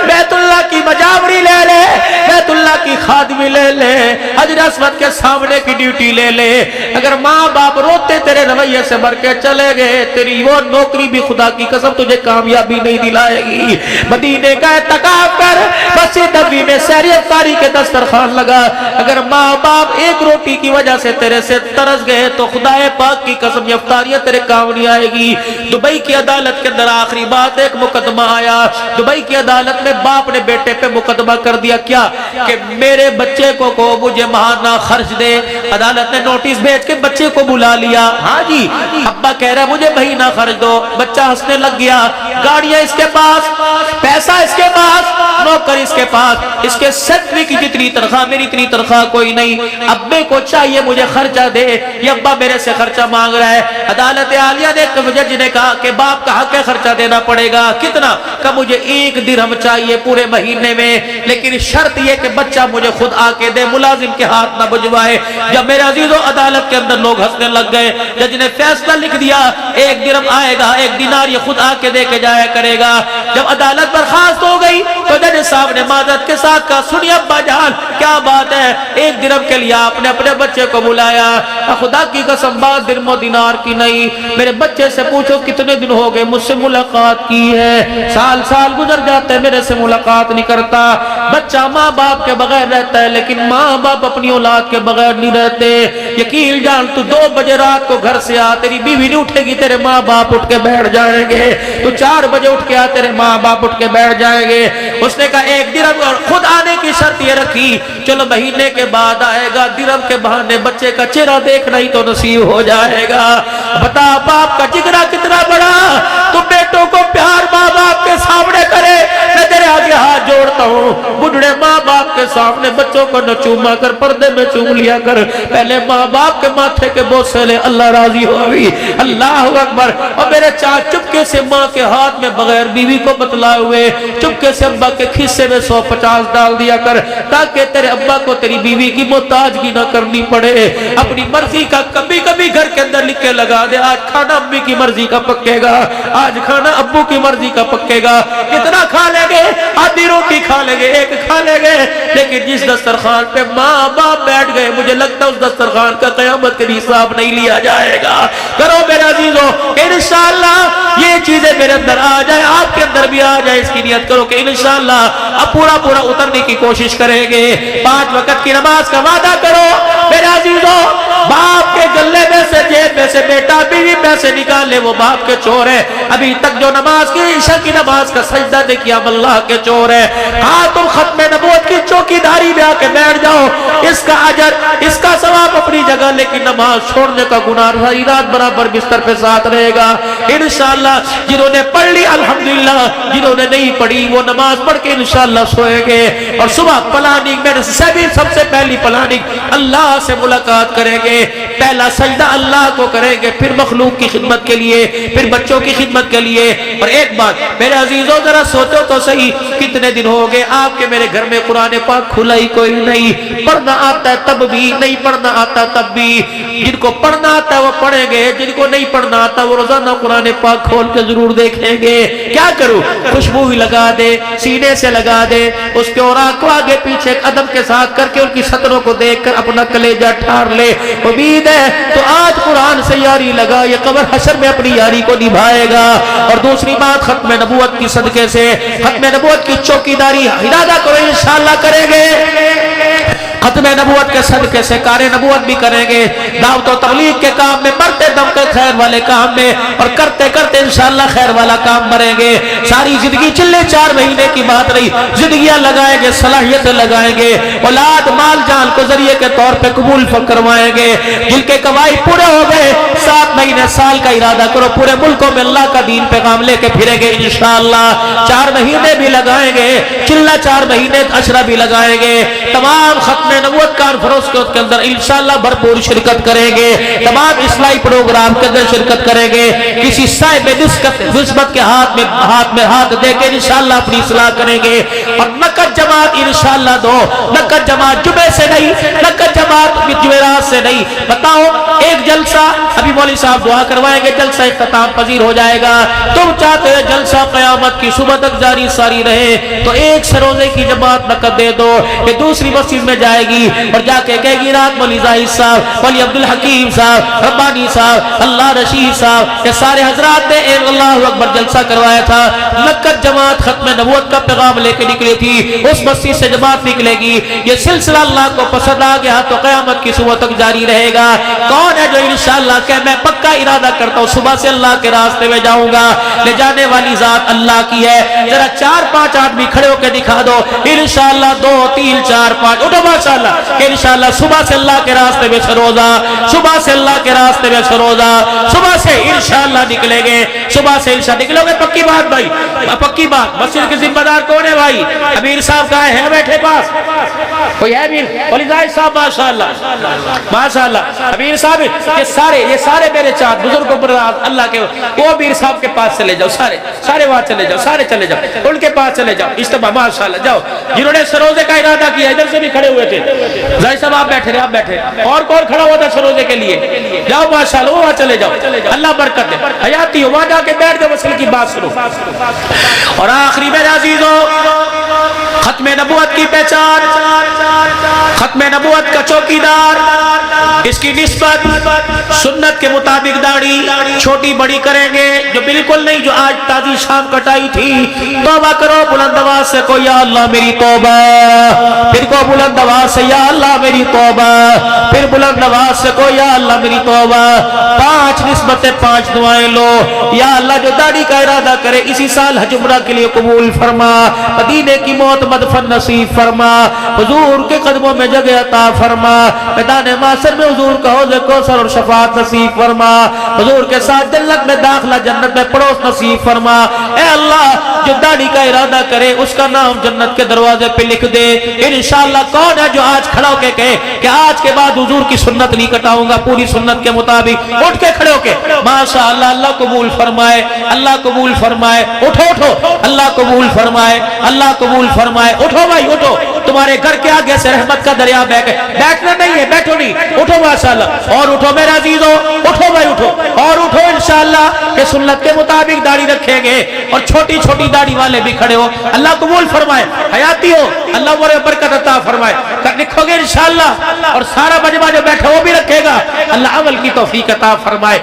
Speaker 1: بیت اللہ کی مجاوری لے لے، بیت اللہ کی خادمی لے لے، حجر اسود کے سامنے کی ڈیوٹی لے لے۔ اگر ماں باپ روتے تیرے رویے سے بھر کے چلے گئے، تیری وہ نوکری بھی خدا کی قسم تجھے کامیابی نہیں دلائے گی۔ مدینے کا اعتکاف کر، مسجد نبوی میں سحر افطاری کے دسترخوان لگا۔ اگر ماں باپ ایک روٹی کی وجہ سے تیرے سے ترس گئے تو خدا پاک کی قسم یہ افطاریاں تیرے کام نہیں آئے گی۔ دبئی کی عدالت کے اندر آخری بات ایک مقدمہ آیا، دبئی کی عدالت میں باپ نے بیٹے پہ مقدمہ کر دیا کیا کہ میرے بچے کو مجھے ماہانہ خرچ دے۔ عدالت نے نوٹس بھیج کے بچے کو بلا لیا، ہاں جی ابا کہہ رہا ہے مجھے مہینہ خرچ دو، بچہ ہنسنے لگ گیا، گاڑیاں اس کے پاس، پیسہ اس کے پاس، نوکر اس کے پاس، اس کے سیلری کی جتنی تنخواہ میری اتنی تنخواہ کوئی نہیں، ابے کو چاہیے مجھے خرچہ دے، یہ ابا میرے سے خرچہ مانگ رہا ہے۔ عدالت عالیہ نے جج نے کہا کہ باپ کا حق ہے خرچہ دینا پڑے گا، کتنا؟ کہ مجھے 1 درہم چاہیے پورے مہینے میں، لیکن شرط یہ کہ بچہ مجھے خود آ کے دے، ملازم کے ہاتھ نہ بجوائے۔ جب میرے عزیزو عدالت کے اندر لوگ ہنسنے لگ گئے، جج نے فیصلہ لکھ دیا 1 درہم آئے گا، 1 دینار یہ خود آ کے دے کے جایا کرے گا۔ جب عدالت برخاست ہو گئی تو جج صاحب نے معذرت کے ساتھ کہا سنیے ابا جان کیا بات ہے، 1 درہم کے لیے آپ نے اپنے بچے کو بلایا، خدا کی قسم بات درہم و دینار کی نہیں، میرے بچے سے پوچھو کتنے دن ہو گئے مجھ سے ملاقات کی ہے، سال گزر جاتے میرے سے ملاقات نہیں کرتا۔ بچہ ماں باپ کے بغیر رہتا ہے لیکن ماں باپ اپنی اولاد کے بغیر نہیں رہتے۔ یقین جان تو 2 بجے رات کو گھر سے آ، تیری بیوی نہیں اٹھے گی، تیرے ماں باپ اٹھ کے بیٹھ جائیں گے، تو 4 بجے اٹھ کے آ، تیرے ماں باپ اٹھ کے بیٹھ جائیں گے۔ اس نے کہا 1 درہم، اور خود آنے کی شرط یہ رکھی چلو مہینے کے بعد آئے گا، درہم کے بہانے بچے کا چہرہ دیکھنا ہی تو نصیب ہو جائے گا۔ بتا باپ کا جگرا کتنا بڑا، تو بیٹوں کو پیار ماں باپ کے سامنے کرے۔ میں تیرے آگے ہاتھ جوڑتا ہوں، بڑھڑے ماں باپ کے سامنے بچوں کو نہ چوما کر، پردے میں چوم لیا کر، پہلے ماں باپ کے ماتھے کے بوسے لے، اللہ راضی ہوگی۔ اللہ اکبر۔ اور میرے چاچ چپکے سے ماں کے ہاتھ میں بغیر بیوی کو بتلائے ہوئے چپکے سے ابا کے کھسے میں 150 ڈال دیا کر، تاکہ تیرے ابا کو تیری بیوی کی محتاجگی نہ کرنی پڑے۔ اپنی مرضی کا کبھی کبھی گھر کے اندر لکھ کے لگا دے، آج کھانا امی کی مرضی کا پکے گا، آج کھانا ابو کی مرضی کا پکے گا۔ کتنا کھا لیں گے؟ آدھی روٹی کھا لیں گے، 1 کھا لیں گے، لیکن جس دسترخوان پہ ماں باپ بیٹھ گئے مجھے لگتا ہے اس دسترخوان کا قیامت کے حساب نہیں لیا جائے گا۔ کرو میرے عزیزو انشاءاللہ یہ چیزیں میرے اندر آ جائے، آپ کے اندر بھی آ جائے، اس کی نیت کرو کہ انشاءاللہ اب پورا اترنے کی کوشش کریں گے۔ 5 وقت کی نماز کا وعدہ کرو میرے عزیزو۔ باپ کے گلے میں سے جیب میں سے بیٹا بیوی پیسے نکالے وہ باپ کے چور ہے، ابھی تک جو نماز کی عشاء کی نماز کا سجدہ نہیں کیا اللہ کے چور ہے۔ ہاں تم ختم نبوت کی چوکی داری میں آ کے بیٹھ جاؤ، اس کا اجر اس کا ثواب اپنی جگہ، لیکن نماز چھوڑنے کا گناہ ساری رات برابر بستر پہ ساتھ رہے گا انشاءاللہ۔ جنہوں نے پڑھ لی الحمدللہ، جنہوں نے نہیں پڑھی وہ نماز پڑھ کے انشاءاللہ سوئیں گے، اور صبح پلاننگ میں سب سے پہلی پلاننگ اللہ سے ملاقات کریں گے، پہلا سجدہ اللہ کو کریں گے، پھر مخلوق کی خدمت کے لیے، پھر بچوں کی خدمت کے لیے۔ اور ایک بات میرے عزیزوں ذرا سوچو تو صحیح، کتنے دن ہو گئے آپ کے میرے گھر میں قرآن پاک کھلا ہی کوئی نہیں، پڑھنا آتا ہے تب بھی، نہیں پڑھنا آتا تب بھی۔ جن کو پڑھنا آتا ہے وہ پڑھیں گے، جن کو نہیں پڑھنا آتا وہ روزانہ قرآن پاک کھول کے ضرور دیکھیں گے۔ کیا کروں؟ خوشبو ہی لگا دے، سینے سے لگا دے، اس کے اوراق کو آگے پیچھے ادب کے ساتھ کر کے ان کی سطروں کو دیکھ کر اپنا کلیجہ ٹھار لے۔ امید ہے تو آج قرآن سے یاری لگا، یہ قبر حشر میں اپنی یاری کو نبھائے گا۔ اور دوسری بات ختم نبوت کی صدقے سے، ختم نبوت کی چوکیداری ارادہ کرو انشاءاللہ کریں گے، ختم نبوت کے صدقے سے کار نبوت بھی کریں گے، دعوت و تبلیغ کے کام میں مرتے دم کے خیر والے کام میں، اور کرتے کرتے انشاءاللہ خیر والا کام مریں گے۔ ساری زندگی چلے 4 مہینے کی بات نہیں، زندگیاں لگائیں گے، صلاحیتیں لگائیں گے، اولاد مال جان کو ذریعے کے طور پہ قبول کروائیں گے۔ جن کے قواعد پورے ہو گئے 7 مہینے سال کا ارادہ کرو، پورے ملکوں میں اللہ کا دین پیغام لے کے پھریں گے انشاءاللہ۔ 4 مہینے بھی لگائیں گے، چلہ 4 مہینے عشرہ بھی لگائیں گے، تمام ختم نبوت کانفرنس کے اندر انشاءاللہ بھرپور شرکت کریں گے، تمام اصلاحی پروگرام کے اندر شرکت کریں گے، کسی صاحب نسبت کے ہاتھ میں ہاتھ دے کے انشاءاللہ اپنی اصلاح کریں گے، اور نہ نقد جماعت انشاءاللہ دو، نقد جماعت جمعے سے نہیں، نقد جماعت جمعرات سے نہیں. بتاؤ ایک جلسہ ابھی مولوی صاحب دعا کروائیں گے، جلسہ اختتام پذیر ہو جائے گا. تم چاہتے ہو جلسہ قیامت کی صبح تک جاری ساری رہے تو ایک سروزے کی جماعت نقد دے دو، کہ دوسری مسجد میں جائے گی اور جا کے کہے گی رات مولوی زاہد صاحب، مولوی عبدالحکیم صاحب، ربانی صاحب، اللہ رشید صاحب، یہ سارے حضرات نے ایک اللہ اکبر جلسہ کروایا تھا. نقد جماعت ختم نبوت کا پیغام لے کے نکلی تھی، اس مسجد سے جماعت نکلے گی. یہ سلسلہ اللہ کو پسند آ گیا تو قیامت کی صبح تک جاری رہے گا. کون ہے جو انشاءاللہ کہ میں پکا ارادہ کرتا ہوں صبح سے اللہ کے راستے میں جاؤں گا؟ لے جانے والی ذات اللہ کی ہے. ذرا 4-5 آدمی کھڑے ہو کے دکھا دو انشاءاللہ 2 3 4 5 اٹھو ماشاءاللہ کہ انشاءاللہ صبح سے اللہ کے راستے میں سروزہ، صبح سے اللہ کے راستے میں سروزہ، صبح سے انشاءاللہ نکلیں گے، صبح سے انشاءاللہ نکلو گے. پکی بات بھائی، پکی بات. مسجد کے ذمہ دار کون ہے بھائی؟ امیر صاحب کہاں ہے بیٹھے پاس؟ کوئی ہے امیر؟ مولوی زاہد صاحب ماشاءاللہ ماشاءاللہ. امیر صاحب یہ سارے میرے چاہت بزرگوں پر اللہ کے، وہ امیر صاحب کے پاس چلے جاؤ، سارے وہاں چلے جاؤ، سارے چلے جاؤ، ان کے پاس چلے جاؤ. اجتماع ماشاءاللہ جاؤ. جنہوں نے سروزے کا ارادہ کیا ادھر سے بھی کھڑے ہوئے تھے. زاہد صاحب آپ بیٹھے رہے، آپ بیٹھے. اور کون کھڑا ہوا تھا سروزے کے لیے؟ جاؤ ماشاءاللہ وہاں چلے جاؤ. اللہ برکت دے. حیاتی ہو وہاں جا کے بیٹھ جاؤ، مسئلے کی بات سنو. اور آخری میرے عزیزو، ختم نبوت کی پہچان، ختم نبوت کا چوکیدار، اس کی نسبت سنت کے مطابق داڑھی چھوٹی بڑی کریں گے. جو بالکل نہیں، جو آج تازی شام کٹائی تھی، توبہ کرو بلند آواز سے کو یا اللہ میری توبہ، پھر کو بلند آواز سے یا اللہ میری توبہ، پھر بلند آواز سے کو یا اللہ میری توبہ. 5 نسبتیں 5 دعائیں لو. یا اللہ جو داڑھی کا ارادہ کرے اسی سال حج عمرہ کے لیے قبول فرما، مدینے کی موت مدفن نصیب فرما، حضور کے قدموں میں جگہ عطا فرما، میدان محشر میں حضور کا حوض کوثر اور شفاعت نصیب فرما، حضور کے ساتھ جنت میں داخلہ، جنت میں پڑوس نصیب فرما. اے اللہ جو داڑھی کا ارادہ کرے اس کا نام جنت کے دروازے پہ لکھ دے. انشاءاللہ کون ہے جو آج کھڑا ہو کے کہے کہ آج کے بعد حضور کی سنت نہیں کٹاؤں گا، پوری سنت کے مطابق اٹھ کے کھڑے ہو کے ماشاءاللہ اللہ قبول فرمائے، اللہ قبول فرمائے. اٹھو اٹھو، اللہ قبول فرمائے، اللہ قبول فرمائے. اٹھو بھائی اٹھو، تمہارے گھر کے آگے سے رحمت کا دریا بہہ گئے. بیٹھنا نہیں ہے، بیٹھو نہیں، اٹھو ماشاءاللہ. اور اٹھو میرے عزیزو، اٹھو بھائی اٹھو، اور اٹھو انشاءاللہ کہ سنت کے مطابق داڑھی رکھیں گے. اور چھوٹی چھوٹی داڑھی والے بھی کھڑے ہو، اللہ قبول فرمائے. حیاتی ہو، اللہ وہ برکت عطا فرمائے. لکھو گے انشاءاللہ، اور سارا مجمع جو بیٹھا وہ بھی رکھے گا، اللہ عمل کی توفیق عطا فرمائے.